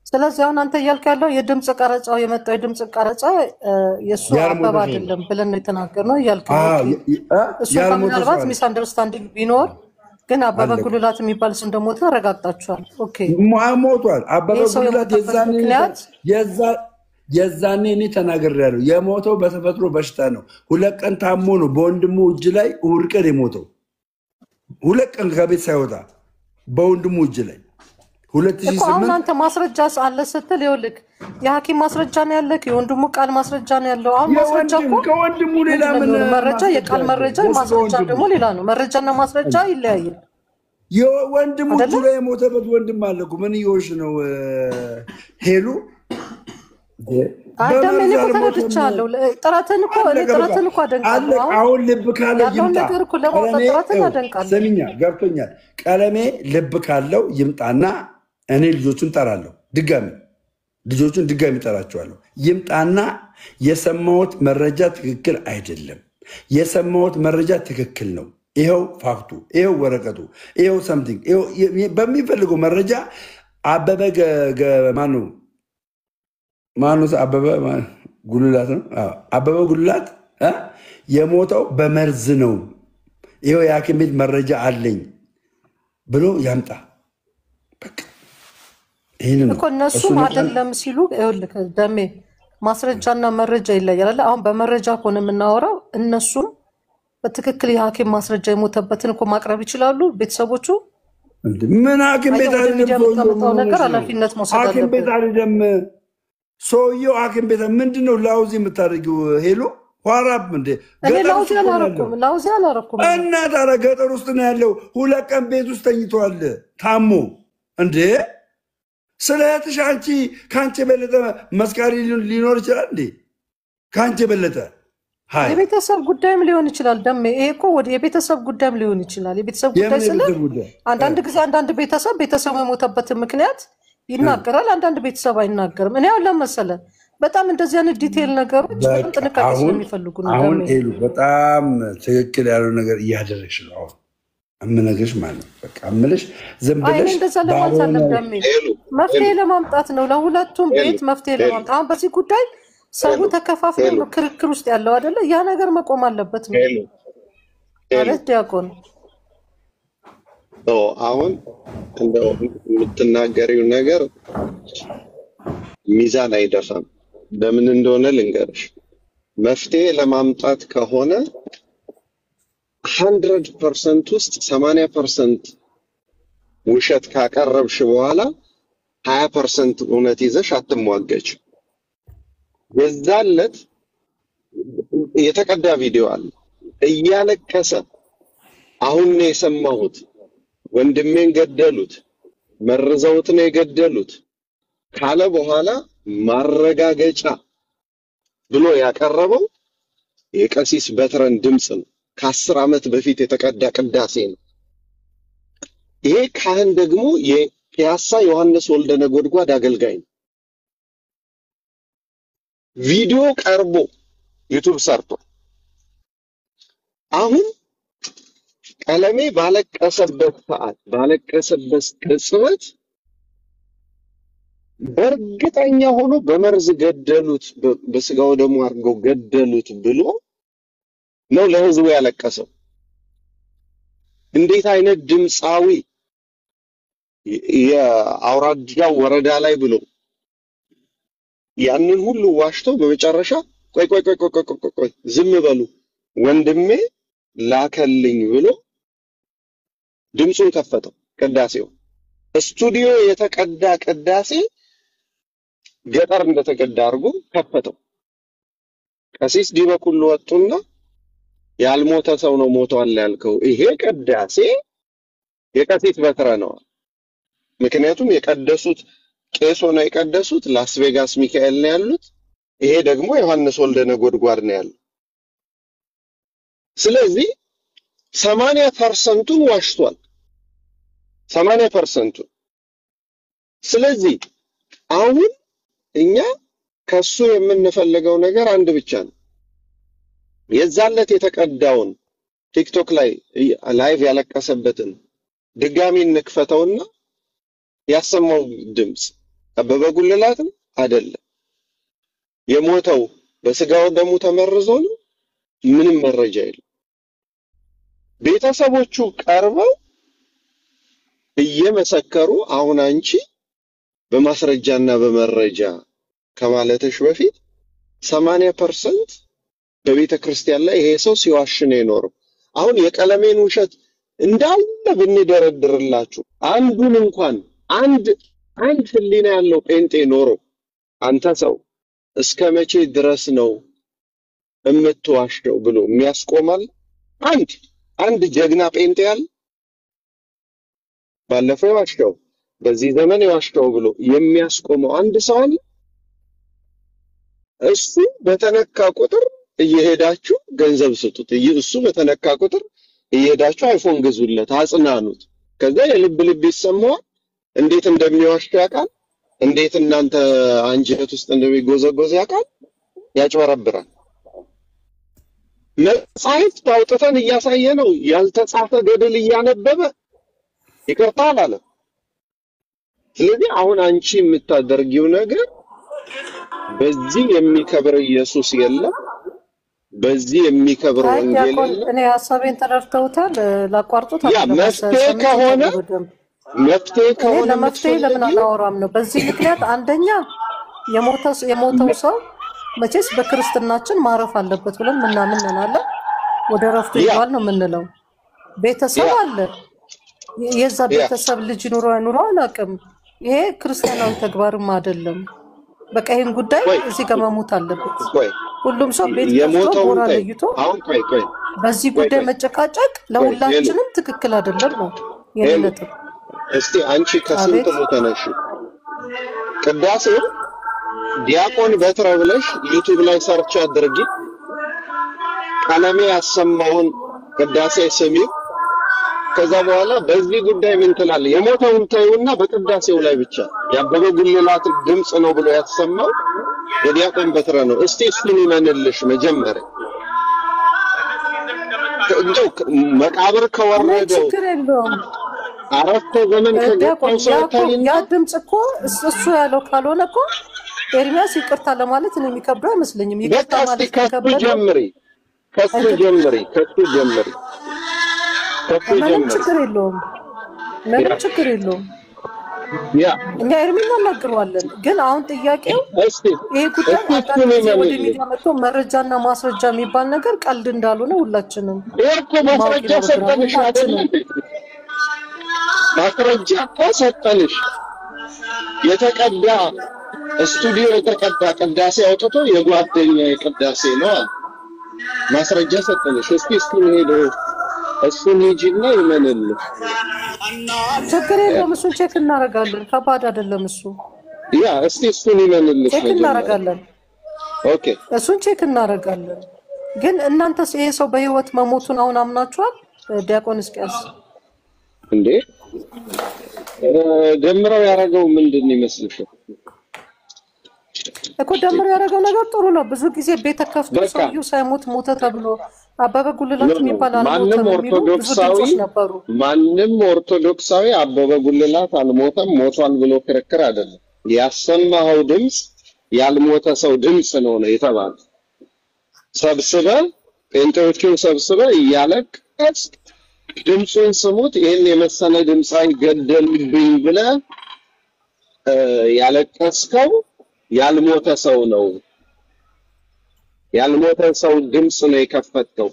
ስለዚህ አሁን አንተ እያልክ ያለው የድምጽ ቀረጻው የመጣው የድምጽ ቀረጻ የሱ አበባ አይደለም ብለን ነው የተናገርነው እያልክ እሱ ምናልባት ሚስ አንደርስታንዲንግ ቢኖር ግን አበበ ጉልላት የሚባል ሰው እንደሞተ አረጋግጣችኋል ኦኬ ሞቷል አበበ ጉልላት የዛኔ እኔ ተናግሬያለሁ የሞተው በተፈጥሮ በሽታ ነው ሁለት ቀን ታሞ ነው በወንድሙ እጅ ላይ እሑድ ቀን የሞተው ሁለት ቀን ከቤት ሳይወጣ በወንድሙ እጅ ላይ 2008 አሁን አንተ ማስረጃ አለ ስትል ይኸውልህ የሐኪም ማስረጃ ነው ያለክ የወንድሙ ቃል ማስረጃ ነው ያለው አሁን ማስረጃ እኮ ከወንድሙ ሌላ ምን መረጃ የቃል መረጃ ማስረጃ ደግሞ ሌላ ነው መረጃና ማስረጃ ይለያያል የወንድሙ እጅ ላይ የሞተበት ወንድም አለ እኮ ምን ይወሽ ነው ሄሉ አዳም እኔ ተረድቻለሁ ጥራትን እኮ አደንቃለሁ አሁን ልብ ካለው ይምጣ ነገር እኮ ለማጥራትን አደንቃለሁ ሰሚኛ ገብቶኛል ቀለሜ ልብ ካለው ይምጣና እኔ ልጆቹን ጠራለሁ ልጆቹን ድጋሚ ጠራቸዋለሁ ይምጣና የሰማሁት መረጃ ትክክል አይደለም የሰማሁት መረጃ ትክክል ነው ይሄው ፋክቱ ይሄው ወረቀቱ ይሄው ሰምቲንግ በሚፈልገው መረጃ አበበ ማኑ ማኑስ አበበ ጉልላት ነው። አበበ ጉልላት የሞተው በመርዝ ነው፣ ይኸው የሐኪም ቤት መረጃ አለኝ ብሎ ያምጣ። ይሄን እኮ እነሱም አይደለም ሲሉ ይኸውልህ ደሜ ማስረጃና መረጃ ይለያል። አሁን በመረጃ ከሆነ የምናወራው እነሱም በትክክል የሐኪም ማስረጃ የሞተበትን እኮ ማቅረብ ይችላሉ ቤተሰቦቹ። ምን ሐኪም ቤት አይደለም ነገር ኃላፊነት መውሰድ አለበት። ሐኪም ቤት አይደለም ሰውየው ሐኪም ቤት ምንድነው ላውዚ የምታደርጊው? ሄሎ ኋራብ እንደ ላውዚ አላረኩም እና ታዲያ ገጠር ውስጥ ነው ያለው። 2 ቀን ቤት ውስጥ ተኝቷል ታሞ እንዴ። ስለ እህትሽ አንቺ ከአንቺ የበለጠ መስካሪ ሊኖር ይችላል እንዴ? ከአንቺ የበለጠ የቤተሰብ ጉዳይም ሊሆን ይችላል ደሜ። ይሄ እኮ ወደ የቤተሰብ ጉዳይም ሊሆን ይችላል። የቤተሰብ ጉዳይ ስለ አንዳንድ ጊዜ አንዳንድ ቤተሰብ የሞተበትን ምክንያት ይናገራል፣ አንዳንድ ቤተሰብ አይናገርም። እኔ አሁን ለመሰለ በጣም እንደዚህ አይነት ዲቴል ነገሮች በጣም ጥንቃቄ ስለሚፈልጉ ነው። አሁን ሄሉ በጣም ትክክል ያለው ነገር እያደረግሽ ነው። አሁን እምነግርሽ ማለት በቃ እምልሽ ዝም ብለሽ እንደዛ ለማለት አለም መፍትሄ ለማምጣት ነው። ለሁለቱም ቤት መፍትሄ ለማምጣት አሁን በዚህ ጉዳይ ሰው ተከፋፍሎ ነው ክርክር ውስጥ ያለው አይደለ? ያ ነገር መቆም አለበት ነው ማለት ዲያቆን። አሁን እንደው የምትናገሪው ነገር ሚዛን አይደፋም። ለምን እንደሆነ ልንገርሽ። መፍትሄ ለማምጣት ከሆነ 100% ውስጥ 80% ውሸት ካቀረብሽ በኋላ 20% እውነት ይዘሽ አትሟገች። የዛለት የተቀዳ ቪዲዮ አለ እያለቀሰ አሁን ነው የሰማሁት፣ ወንድሜን ገደሉት፣ መርዘውት ነው የገደሉት ካለ በኋላ ማረጋገጫ ብሎ ያቀረበው የቀሲስ በትረን ድምጽ ነው። ከ10 ዓመት በፊት የተቀዳ ቅዳሴ ነው። ይሄ ካህን ደግሞ የፒያሳ ዮሐንስ ወልደ ነጎድጓድ አገልጋይ ነው። ቪዲዮ ቀርቦ ዩቲዩብ ሰርቶ አሁን ቀለሜ ባለቀሰበት ሰዓት ባለቀሰበት ቅጽበት በእርግጠኛ ሆኖ በመርዝ ገደሉት፣ በስጋው ደግሞ አድርገው ገደሉት ብሎ ነው ለህዝቡ ያለቀሰው። እንዴት አይነት ድምጻዊ የአውራጃው ወረዳ ላይ ብሎ ያንን ሁሉ ዋሽቶ በመጨረሻ ቆይ ዝም በሉ ወንድሜ ላከልኝ ብሎ ድምጹን ከፈተው። ቅዳሴው ስቱዲዮ የተቀዳ ቅዳሴ ገጠር እንደተቀዳ አድርጎ ከፈተው። ቀሲስ ዲበኩሉ ወጡና ያልሞተ ሰው ነው ሞቷል ያልከው ይሄ ቅዳሴ የቀሲስ በትረ ነው። ምክንያቱም የቀደሱት ቄስ ሆነው የቀደሱት ላስ ቬጋስ ሚካኤል ነው ያሉት፣ ይሄ ደግሞ ዮሐንስ ወልደ ነጎድጓድ ነው ያለው። ስለዚህ 80% ዋሽቷል፣ 80%። ስለዚህ አሁን እኛ ከሱ የምንፈልገው ነገር አንድ ብቻ ነው። የዛለት የተቀዳውን ቲክቶክ ላይ ላይቭ ያለቀሰበትን ድጋሚ እንክፈተውና ያሰማው ድምጽ አበበ ጉልላት ነው አይደለም? የሞተው በስጋው ደሙ ተመርዞ ነው? ምንም መረጃ የለም። ቤተሰቦቹ ቀርበው እየመሰከሩ አሁን አንቺ በማስረጃና በመረጃ ከማለትሽ በፊት 80% በቤተ ክርስቲያን ላይ ይሄ ሰው ሲዋሽ ነው የኖረው። አሁን የቀለሜን ውሸት እንዳለ ብንደረድርላችሁ አንዱን እንኳን አንድ ህሊና ያለው ጴንጤ ኖሮ አንተ ሰው እስከ መቼ ድረስ ነው እምትዋሽው ብሎ የሚያስቆማል? አንድ ጀግና ጴንጤ ያለ ባለፈው ዋሽው በዚህ ዘመን ዋሽው ብሎ የሚያስቆመው አንድ ሰው አለ? እሱ በተነካ ቁጥር እየሄዳችሁ ገንዘብ ስጡት። እሱ በተነካ ቁጥር እየሄዳችሁ አይፎን ግዙለት፣ አጽናኑት። ከዛ የልብ ይሰማዋል። እንዴት እንደሚዋሽ ያውቃል። እንዴት እናንተ አንጀት ውስጥ እንደሚጎዘጎዝ ያውቃል። ያጭበረብራል። መጻሕፍት አውጥተን እያሳየ ነው። ያልተጻፈ ገድል እያነበበ ይቅርታ አላለም። ስለዚህ አሁን አንቺ የምታደርጊው ነገር በዚህ የሚከብር ኢየሱስ የለም። በዚህ የሚከብር ወንጌል የለም። እኔ ሐሳቤን ተረድተውታል። ላቋርጡት ያ መፍትሄ ከሆነ ለመፍትሄ ለምን አናወራም ነው። በዚህ ምክንያት አንደኛ የሞተው ሰው መቼስ በክርስትናችን ማረፍ አለበት ብለን ምናምን አለ። ወደ ረፍቱ ይባል ነው የምንለው። ቤተሰብ አለ። የዛ ቤተሰብ ልጅ ኑሮ አላውቅም። ይሄ ክርስቲያናዊ ተግባርም አይደለም። በቃ ይሄን ጉዳይ እዚህ ጋር መሞት አለበት። ሁሉም ሰው ቤት ከፍቶ ጎራ ለይቶ በዚህ ጉዳይ መጨቃጨቅ ለሁላችንም ትክክል አይደለም ነው የነጥብ። እስቲ አንቺ ከስንት ተነሽ ቅዳሴ ዲያቆን በትረ ብለሽ ዩቲዩብ ላይ ሰርች አድርጊ። ቀለሜ ያሰማውን ቅዳሴ ስሚ። ከዛ በኋላ በዚህ ጉዳይ ምን ትላለህ? የሞተውን ተይውና በቅዳሴው ላይ ብቻ ያበበ ጉልላት ድምጽ ነው ብሎ ያሰማው የዲያቆን በትረ ነው። እስቲ እሱን ይመንልሽ መጀመሪያ። እንደው መቃብር ከወረደው አረፍተ ዘመን ከገባው ሰው ያ ድምጽ እኮ እሱ ያለው ካልሆነ እኮ ኤርሚያስ ይቅርታ ለማለት ነው የሚከብደው አይመስለኝም። ይቅርታ ማለት ከከበደ ከሱ ጀምሪ ምንም ችግር የለውም። ያ እኛ ኤርሚን እናናግረዋለን። ግን አሁን ጥያቄው ይሄ ጉዳይ ወደ ሚዲያ መጥቶ መረጃና ማስረጃ የሚባል ነገር ቀልድ እንዳልሆነ ሁላችንም እኮ ማስረጃ ሰጠንሽ አይደል? ማስረጃ ሰጠንሽ። የተቀዳ ስቱዲዮ የተቀዳ ቅዳሴ አውጥቶ የጓደኛ ቅዳሴ ነው ማስረጃ ሰጠንሽ። እስቲ እሱን ሂጂና ይመንልሽ። ችግር የለውም። እሱን ቼክ እናደርጋለን። ከባድ አይደለም እሱ። ያ እስቲ እሱን ይመንልሽ ቼክ እናደርጋለን። ኦኬ እሱን ቼክ እናደርጋለን። ግን እናንተስ ይሄ ሰው በህይወት መሞቱን አሁን አምናችኋል? ዲያቆን እስቂያስ እንዴ ደምረው ያደረገው ምንድን ይመስልሻል? እኮ ደምረው ያደረገው ነገር ጥሩ ነው። ብዙ ጊዜ ቤተ ከፍቶ ሰውዬው ሳይሞት ሞተ ተብሎ አበበ ጉልላት የሚባል ማንም ኦርቶዶክሳዊ አበበ ጉልላት አልሞተም ሞቷል ብሎ ክርክር አይደለም። ያሰማው ድምጽ ያልሞተ ሰው ድምጽ ነው የተባለ። ጴንጤዎቹን ሰብስበህ እያለቀስ ድምጹን ስሙት፣ ይሄን የመሰለ ድምጻይ ገደሉብኝ ብለህ ያለቀስከው ያልሞተ ሰው ነው። ያልሞተ ሰው ድምጽ ነው የከፈተው።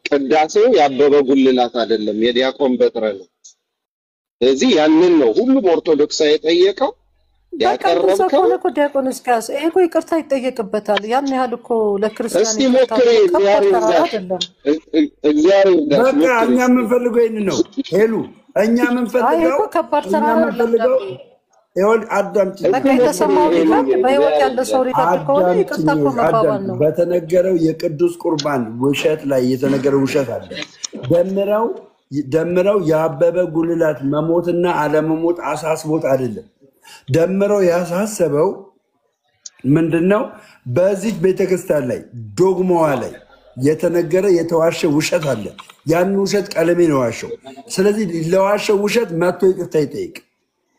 ቅዳሴው ያበበ ጉልላት አይደለም፣ የዲያቆን በትረ ነው። ስለዚህ ያንን ነው ሁሉም ኦርቶዶክሳዊ የጠየቀው ያቀረበው። እኮ ዲያቆን እስኪያስ ይሄ እኮ ይቅርታ ይጠየቅበታል። ያን ያህል እኮ ለክርስቲያን እስቲ ሞክሪ። እግዚአብሔር በቃ እኛ የምንፈልገው ይሄን ነው። ሄሉ እኛ የምንፈልገው ከባድ ተራራ አይደለም። ይሁን አዳምጪ። በቃ የተሰማው ቢሆን በህይወት ያለ ሰው ሪከርድ ከሆነ ይቅርታ እኮ መባባል ነው። በተነገረው የቅዱስ ቁርባን ውሸት ላይ የተነገረው ውሸት አለ። ደምረው የአበበ ጉልላት መሞትና አለመሞት አሳስቦት አይደለም። ደምረው ያሳሰበው ምንድነው? በዚህ ቤተክርስቲያን ላይ ዶግማዋ ላይ የተነገረ የተዋሸ ውሸት አለ። ያን ውሸት ቀለሜ ነው ዋሸው። ስለዚህ ለዋሸው ውሸት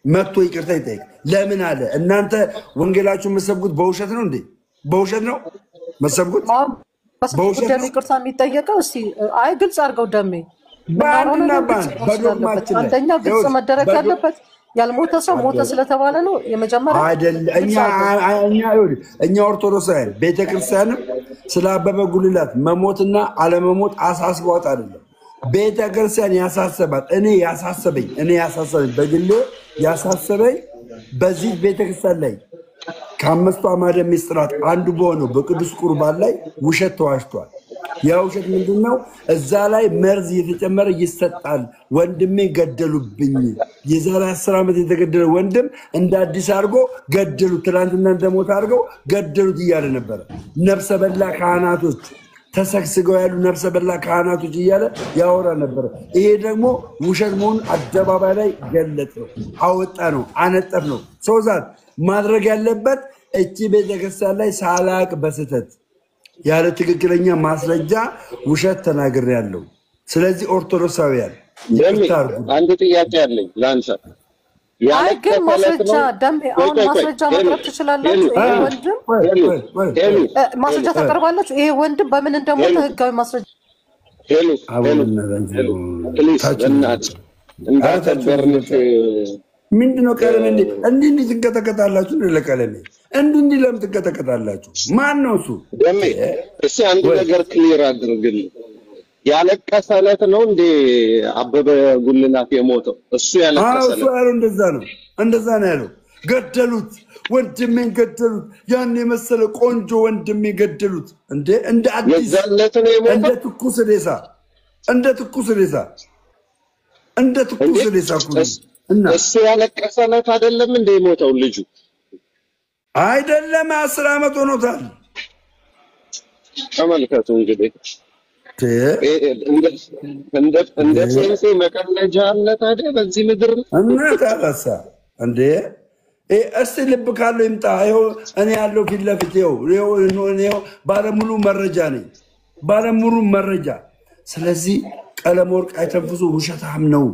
መጥቶ ይቅርታ ይጠይቅ። ለምን አለ? እናንተ ወንጌላችሁ የምትሰብኩት በውሸት ነው እንዴ? በውሸት ነው የምትሰብኩት? በውሸት ነው ይቅርታ የሚጠየቀው? እስቲ አይ ግልጽ አድርገው ደሜ። በአንድና በአንድ በዶግማችን ላይ አንደኛ ግልጽ መደረግ ያለበት ያልሞተ ሰው ሞተ ስለተባለ ነው የመጀመሪያ አይደል? እኛ ኦርቶዶክሳውያን ቤተክርስቲያንም ስለ አበበ ጉልላት መሞትና አለመሞት አሳስቧት አይደለም። ቤተክርስቲያን ያሳሰባት እኔ ያሳሰበኝ በግሌ ያሳሰበኝ በዚህ ቤተክርስቲያን ላይ ከአምስቱ አዕማደ ምስጢራት አንዱ በሆነው በቅዱስ ቁርባን ላይ ውሸት ተዋሽቷል። ያ ውሸት ምንድነው? እዛ ላይ መርዝ እየተጨመረ ይሰጣል። ወንድሜ ገደሉብኝ፣ የዛሬ 10 ዓመት የተገደለ ወንድም እንደ አዲስ አድርጎ ገደሉት፣ ትናንትና እንደሞተ አድርገው ገደሉት እያለ ነበረ። ነፍሰ በላ ካህናቶች ተሰግስገው ያሉ ነፍሰ በላ ካህናቶች እያለ ያወራ ነበረ። ይሄ ደግሞ ውሸት መሆኑን አደባባይ ላይ ገለጥ ነው፣ አወጣ ነው፣ አነጠፍ ነው። ሰው ዛት ማድረግ ያለበት እቺ ቤተክርስቲያን ላይ ሳላቅ በስተት ያለ ትክክለኛ ማስረጃ ውሸት ተናግሬያለሁ። ስለዚህ ኦርቶዶክሳውያን አንድ ጥያቄ አለኝ ላንሳ። ግን ማስረጃ አሁን ማስረጃ ማቅረብ ትችላላችሁ። ይሄ ወንድም ማስረጃ ታቀርባላችሁ። ይሄ ወንድም በምን እንደሞተ ህጋዊ ማስረጃ ምንድነው? ቀለሜ እንዲህ ትንቀጠቀጣላችሁ። ለቀለሜ እንዲህ ለምን ትንቀጠቀጣላችሁ? ማን ነው እሱ? ደሜ እሺ፣ አንድ ነገር ክሊር አድርግልኝ። ያለቀሰ ዕለት ነው እንዴ አበበ ጉልላት የሞተው? እሱ ያለቀሰ ዕለት? እሱ ያለው እንደዛ ነው ያለው። ገደሉት፣ ወንድሜን ገደሉት። ያን የመሰለ ቆንጆ ወንድሜን ገደሉት። እንደ አዲስ እንደ ትኩስ ሬሳ እሱ ያለቀሰ ዕለት አይደለም እንደ የሞተው ልጁ? አይደለም፣ 10 ዓመት ሆኖታል። ተመልከቱ እንግዲህ እንደ ሴንሴ መቀለጃ አለ ታዲያ በዚህ ምድር እና ታላሳ እንዴ እስቲ ልብ ካለው ይምጣ። ይኸው እኔ ያለው ፊት ለፊት ይኸው ባለሙሉ መረጃ ነኝ፣ ባለሙሉ መረጃ። ስለዚህ ቀለመወርቅ አይተንፍሱ ውሸታም ነው።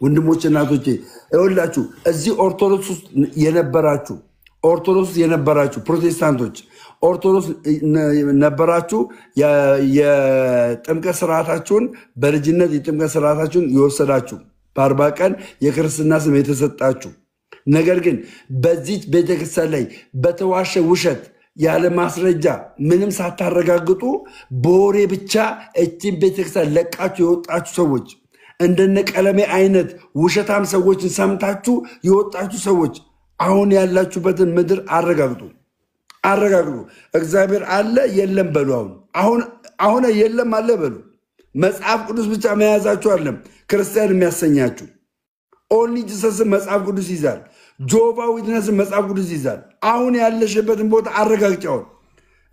ወንድሞች እናቶቼ ይኸውላችሁ እዚህ ኦርቶዶክስ የነበራችሁ ፕሮቴስታንቶች ኦርቶዶክስ ነበራችሁ። የጥምቀት ስርዓታችሁን በልጅነት የጥምቀት ስርዓታችሁን የወሰዳችሁ በ40 ቀን የክርስትና ስም የተሰጣችሁ፣ ነገር ግን በዚህ ቤተክርስቲያን ላይ በተዋሸ ውሸት ያለ ማስረጃ ምንም ሳታረጋግጡ በወሬ ብቻ እቺን ቤተክርስቲያን ለቃችሁ የወጣችሁ ሰዎች፣ እንደነ ቀለሜ አይነት ውሸታም ሰዎችን ሰምታችሁ የወጣችሁ ሰዎች አሁን ያላችሁበትን ምድር አረጋግጡ። እግዚአብሔር አለ የለም በሉ። አሁን የለም አለ በሉ። መጽሐፍ ቅዱስ ብቻ መያዛችሁ አይደለም ክርስቲያን የሚያሰኛችሁ። ኦንሊ ጂሰስ መጽሐፍ ቅዱስ ይዛል። ጆባ ዊትነስ መጽሐፍ ቅዱስ ይዛል። አሁን ያለሽበትን ቦታ አረጋግጫውን።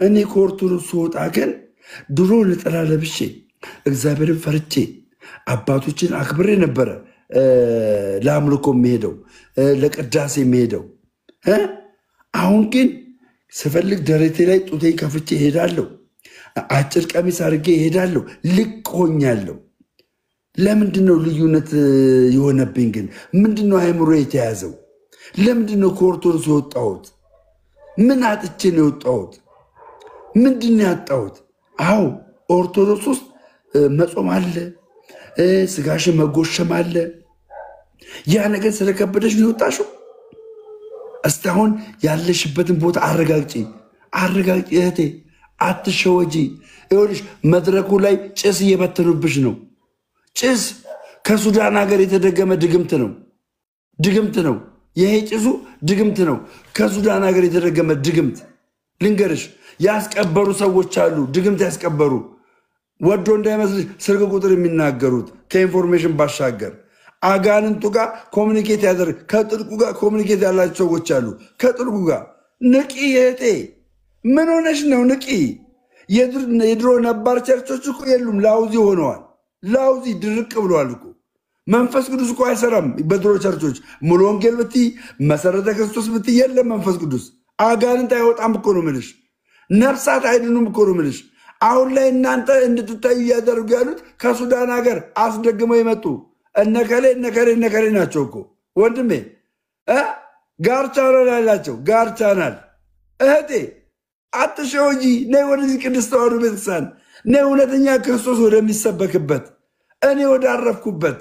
እኔ ከኦርቶዶክስ ወጣ ግን ድሮ ነጠላ ለብሼ እግዚአብሔርን ፈርቼ አባቶችን አክብሬ ነበረ ለአምልኮ የሚሄደው ለቅዳሴ የሚሄደው። አሁን ግን ስፈልግ ደረቴ ላይ ጡቴን ከፍቼ እሄዳለሁ። አጭር ቀሚስ አድርጌ እሄዳለሁ። ልቅ ሆኛለሁ። ለምንድነው ልዩነት የሆነብኝ? ግን ምንድነው አእምሮ የተያዘው? ለምንድነው ከኦርቶዶክስ የወጣሁት? ምን አጥቼ ነው የወጣሁት? ምንድነው ያጣሁት? አዎ ኦርቶዶክስ ውስጥ መጾም አለ፣ ስጋሽን መጎሸም አለ። ያ ነገር ስለከበደሽ ነው የወጣሽው። እስካሁን ያለሽበትን ቦታ አረጋግጪ እህቴ፣ አትሸወጂ። ይኸውልሽ መድረኩ ላይ ጭስ እየበተኑብሽ ነው። ጭስ ከሱዳን ሀገር የተደገመ ድግምት ነው። ይሄ ጭሱ ድግምት ነው። ከሱዳን ሀገር የተደገመ ድግምት። ልንገርሽ፣ ያስቀበሩ ሰዎች አሉ፣ ድግምት ያስቀበሩ። ወዶ እንዳይመስልሽ ስልክ ቁጥር የሚናገሩት ከኢንፎርሜሽን ባሻገር አጋንንቱ ጋር ኮሚኒኬት ያደርግ ከጥልቁ ጋር ኮሚኒኬት ያላቸው ሰዎች አሉ። ከጥልቁ ጋር ንቂ እህቴ፣ ምን ሆነሽ ነው? ንቂ። የድሮ ነባር ቸርቾች እኮ የሉም፣ ላውዚ ሆነዋል። ላውዚ ድርቅ ብለዋል እኮ። መንፈስ ቅዱስ እኮ አይሰራም በድሮ ቸርቾች። ሙሉ ወንጌል ብትይ መሰረተ ክርስቶስ ብትይ የለም መንፈስ ቅዱስ። አጋንንት አይወጣም እኮ ነው የምልሽ። ነፍሳት አይድኑም እኮ ነው የምልሽ። አሁን ላይ እናንተ እንድትታዩ እያደረጉ ያሉት ከሱዳን ሀገር አስደግመው የመጡ እነከሌ ናቸው እኮ ወንድሜ። ጋር ቻናል ያላቸው ጋር ቻናል። እህቴ አትሸወጂ፣ ነይ ወደዚህ ቅድስት ተዋሕዶ ቤተክርስቲያን ነይ፣ እውነተኛ ክርስቶስ ወደሚሰበክበት እኔ ወዳረፍኩበት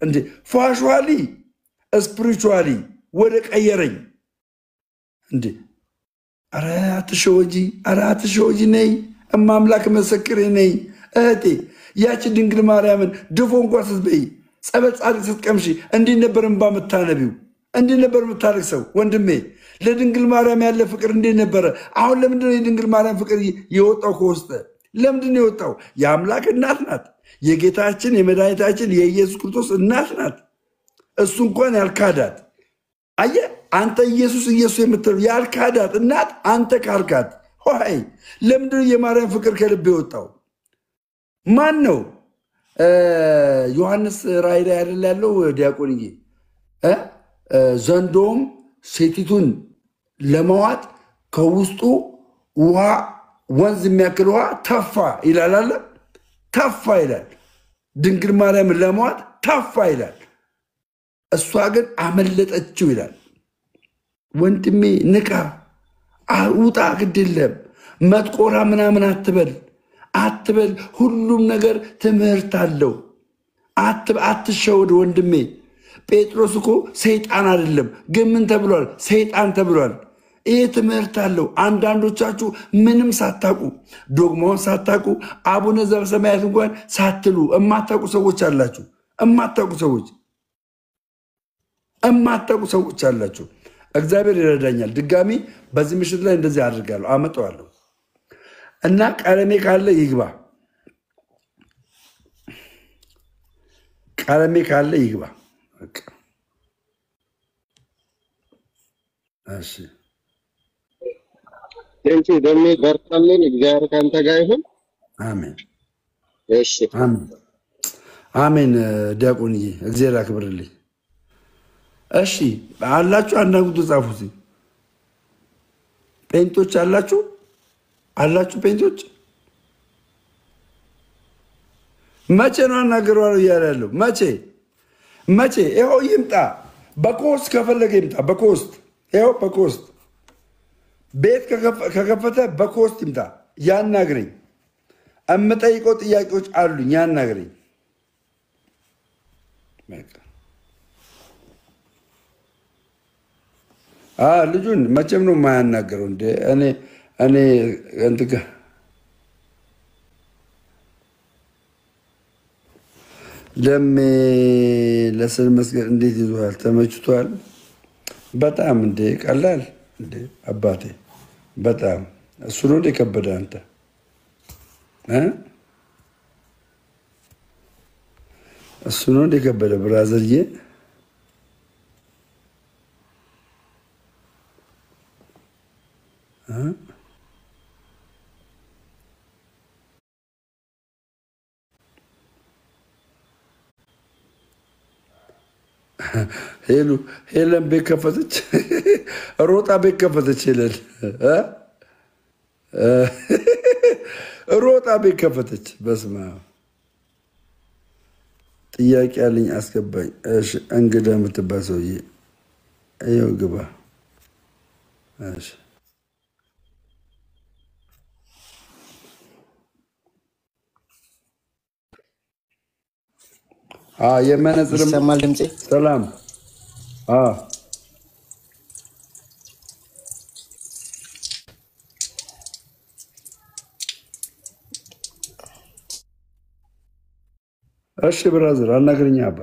እንዴ ፋሽዋሊ ስፒሪቹዋሊ ወደ ቀየረኝ እንዴ። አረ አትሸወጂ፣ ነይ እማምላክ መሰክሬ ነይ እህቴ። ያቺ ድንግል ማርያምን ድፎ እንኳ ስትበይ ጸበል ጻድቅ ስትቀምሺ እንዲህ ነበር እንባ የምታነቢው፣ እንዲህ ነበር የምታለቅሰው ወንድሜ። ለድንግል ማርያም ያለ ፍቅር እንዴት ነበረ? አሁን ለምንድነው የድንግል ማርያም ፍቅር የወጣው ከውስጥ? ለምንድነው የወጣው? የአምላክ እናት ናት። የጌታችን የመድኃኒታችን የኢየሱስ ክርስቶስ እናት ናት። እሱ እንኳን ያልካዳት። አየህ አንተ ኢየሱስ የምትለው ያልካዳት እናት አንተ ካልካት ሆይ ለምንድነው የማርያም ፍቅር ከልብ የወጣው? ማን ነው? ዮሐንስ ራእይ ላይ አይደል ያለው ዲያቆንዬ? ዘንዶም ሴቲቱን ለመዋጥ ከውስጡ ውሃ ወንዝ የሚያክል ውሃ ተፋ ይላል አለ። ተፋ ይላል። ድንግል ማርያምን ለመዋጥ ተፋ ይላል። እሷ ግን አመለጠችው ይላል። ወንድሜ ንቃ፣ ውጣ፣ ግድ የለም መጥቆራ ምናምን አትበል። ሁሉም ነገር ትምህርት አለው። አትሸወድ ወንድሜ። ጴጥሮስ እኮ ሰይጣን አይደለም፣ ግን ምን ተብሏል? ሰይጣን ተብሏል። ይህ ትምህርት አለው። አንዳንዶቻችሁ ምንም ሳታቁ ዶግማውን ሳታቁ አቡነ ዘበሰማያት እንኳን ሳትሉ እማታቁ ሰዎች አላችሁ። እማታቁ ሰዎች አላችሁ። እግዚአብሔር ይረዳኛል። ድጋሚ በዚህ ምሽት ላይ እንደዚህ አድርጋለሁ፣ አመጣዋለሁ እና ቀለሜ ካለ ይግባ፣ ቀለሜ ካለ ይግባ። እሺ ቴንኪ ደሜ በርታለን። እግዚአብሔር ካንተ ጋር ይሁን። አሜን። እሺ አሜን። ዲያቆንዬ እግዚአብሔር ያክብርልኝ። እሺ አላችሁ፣ አንዳንዱ ጻፉት። ጴንቶች አላችሁ ጴንቶች መቼ ነው አናገረዋለሁ እያለ ያለው? መቼ? ይኸው ይምጣ፣ በኮስት ከፈለገ ይምጣ። በኮስት ይኸው በኮስት ቤት ከከፈተ በኮስት ይምጣ፣ ያናግረኝ። እምጠይቀው ጥያቄዎች አሉኝ፣ ያናግረኝ። ልጁን መቼም ነው የማያናገረው እንደ እኔ እንትጋ ለሜ ለስል መስገድ እንዴት ይዟል? ተመችቷል? በጣም እንደ ቀላል እንደ አባቴ በጣም እሱ ነው የከበደ። አንተ እሱ ነው የከበደ ብራዘርዬ። ሄለን ቤት ከፈተች፣ ሮጣ ቤት ከፈተች። ሄለን ሮጣ ቤት ከፈተች። በስመ አብ። ጥያቄ አለኝ አስገባኝ። እሺ እንግዳ የምትባል ሰውዬ ይኸው ግባ። እሺ የመነጽር ይሰማል ድምጼ? ሰላም። እሺ ብራዘር አናግረኝ። አባ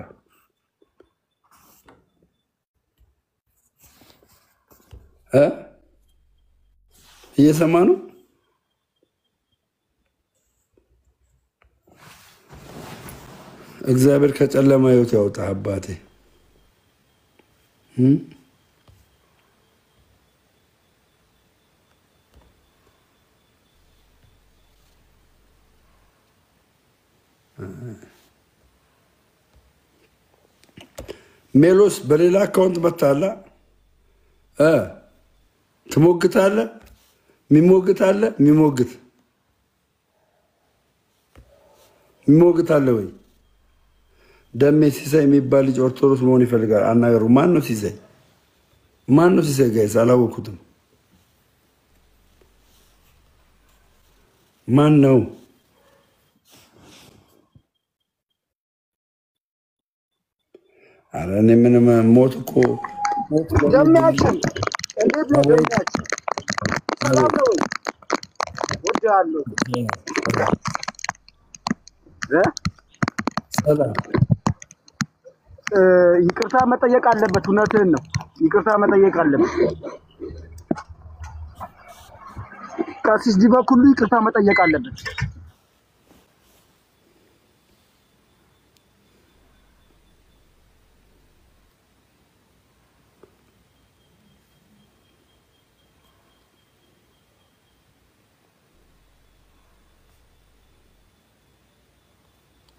እየሰማ ነው? እግዚአብሔር ከጨለማ ሕይወት ያውጣ አባቴ። ሜሎስ በሌላ አካውንት መታላ ትሞግታለ። የሚሞግት አለ ወይ? ደሜ ሲሳይ የሚባል ልጅ ኦርቶዶክስ መሆን ይፈልጋል። አናገሩ። ማን ነው ሲሳይ? ጋይስ አላወኩትም። ማን ነው? ኧረ እኔ ምንም ሞት እኮ ደሚያችን እንዴት ነው ደሚያችን? ሰላም ነው ወይ? ወዳለሁ ሰላም። ይቅርታ መጠየቅ አለበት። እውነትህን ነው። ይቅርታ መጠየቅ አለበት። ቀሲስ ዲበኩሉ ይቅርታ መጠየቅ አለበት።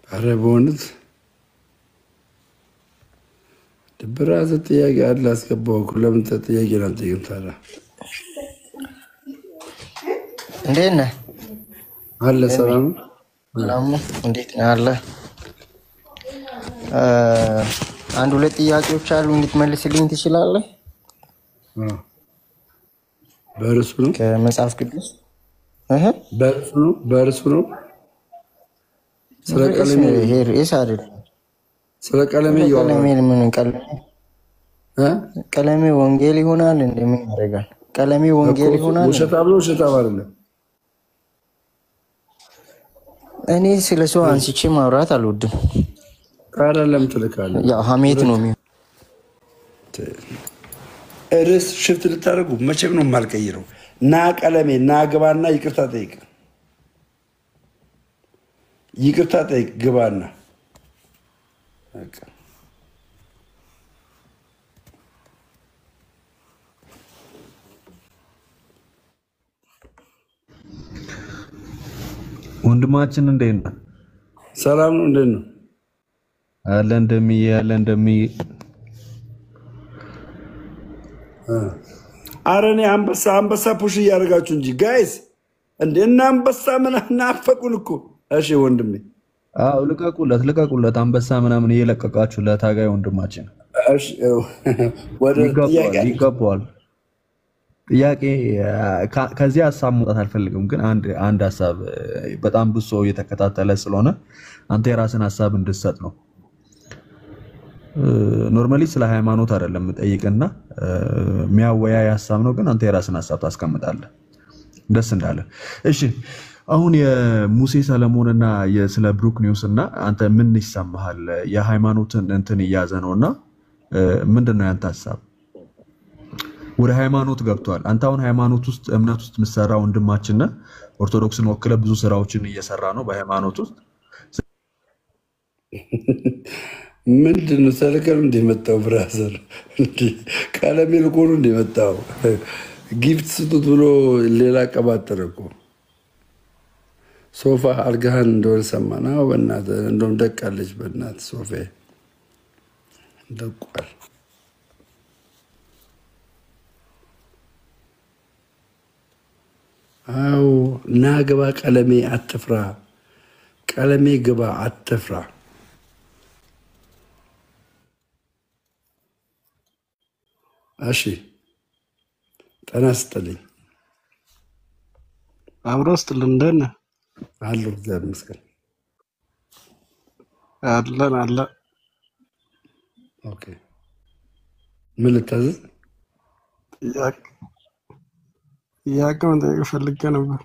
ኧረ በእውነት ድብራዘ ጥያቄ አለ አስገባው። ለምን ጥያቄ ላልጠይቅም ታዲያ? እንዴት ነህ? አለ ሰላም ነው። እንዴት ነህ? አለ አንድ ሁለት ጥያቄዎች አሉ እንድትመልስልኝ ትችላለህ? በርሱ ነው ከመጽሐፍ ቅዱስ በርሱ ነው ስለ ቀለሜ ይሄ ርዕስ አይደለም። ስለ ቀለሜ ቀለሜ ወንጌል ይሆናል እንደምን ያደርጋል? ቀለሜ ወንጌል ይሆናል። ውሸታም አይደለም። እኔ ስለ ሰው አንስቼ ማውራት አልወድም። አይደለም ትልካለህ። ያው ሀሜት ነው የሚሆነው። ርዕስ ሽፍት ልታደርጉ መቼም ነው የማልቀይረው። ና ቀለሜ ና ግባና ይቅርታ ጠይቅ። ይቅርታ ጠይቅ ግባና ወንድማችን እንዴት ነው? ሰላም ነው። እንዴት ነው? አለ እንደምዬ ኧረ እኔ አንበሳ ፑሽ እያደረጋችሁ እንጂ ጋይስ እንደ እና አንበሳ ምናምን ናፈቁን እኮ። እሺ ወንድሜ አው ልቀቁለት አንበሳ ምናምን እየለቀቃችሁ ለታጋይ ወንድማችን። እሺ ወደ ይገባዋል። ጥያቄ ከዚህ ሐሳብ መውጣት አልፈልግም፣ ግን አንድ ሐሳብ በጣም ብዙ ሰው እየተከታተለ ስለሆነ አንተ የራስን ሐሳብ እንድትሰጥ ነው። ኖርማሊ ስለ ሃይማኖት አይደለም ጠይቅና የሚያወያይ ሐሳብ ነው፣ ግን አንተ የራስን ሐሳብ ታስቀምጣለህ ደስ እንዳለ። እሺ አሁን የሙሴ ሰለሞንና ስለ ብሩክ ኒውስ እና አንተ ምን ይሰማሃል? የሃይማኖትን እንትን እያዘ ነውና ምንድነው ያንተ ሐሳብ? ወደ ሃይማኖት ገብቷል። አንተ አሁን ሃይማኖት ውስጥ እምነት ውስጥ ምሰራ ወንድማችን ነህ። ኦርቶዶክስን ወክለ ብዙ ስራዎችን እየሰራ ነው በሃይማኖት ውስጥ። ምንድነው ሰልከሩ እንደመጣው ብራዘር ቀለሜ ልኮ ነው እንደመጣው ጊፍት ስጡት ብሎ ሌላ ቀባጠረ እኮ። ሶፋ አልጋህን እንደሆነ ሰማና በእናትህ እንደውም ደቃለች። በእናትህ ሶፋ ደቋል። አው ና ግባ ቀለሜ አትፍራ፣ ቀለሜ ግባ አትፍራ። እሺ ጤና ይስጥልኝ። አብሮ ስትልን እንደነ አሉ እግዚአብሔር ይመስገን አለ። ኦኬ ምን ልታዘዝ? ጥያቄውን ጠይቅ ፈልጌ ነበር።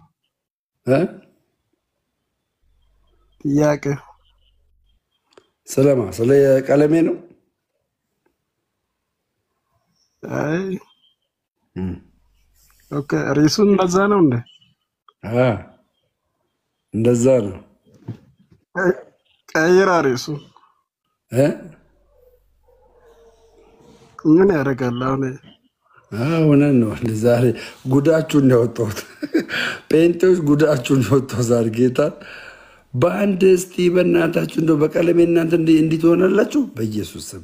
ጥያቄ ስለማ ስለ ቀለሜ ነው? አይ ኦኬ ሪሱን እንደዛ ነው እንዴ? እንደዛ ነው። ቀይራ ሪሱ ምን ያደርጋል አሁን? እውነት ነው። ዛሬ ጉዳችሁን ያወጣሁት ጴንጤዎች ጉዳችሁን ያወጣሁት ዛሬ ጌታ በአንድ እስቲ በእናታችሁ እንደው በቀለሜ እናንተ እንዲህ ትሆናላችሁ በኢየሱስ ስም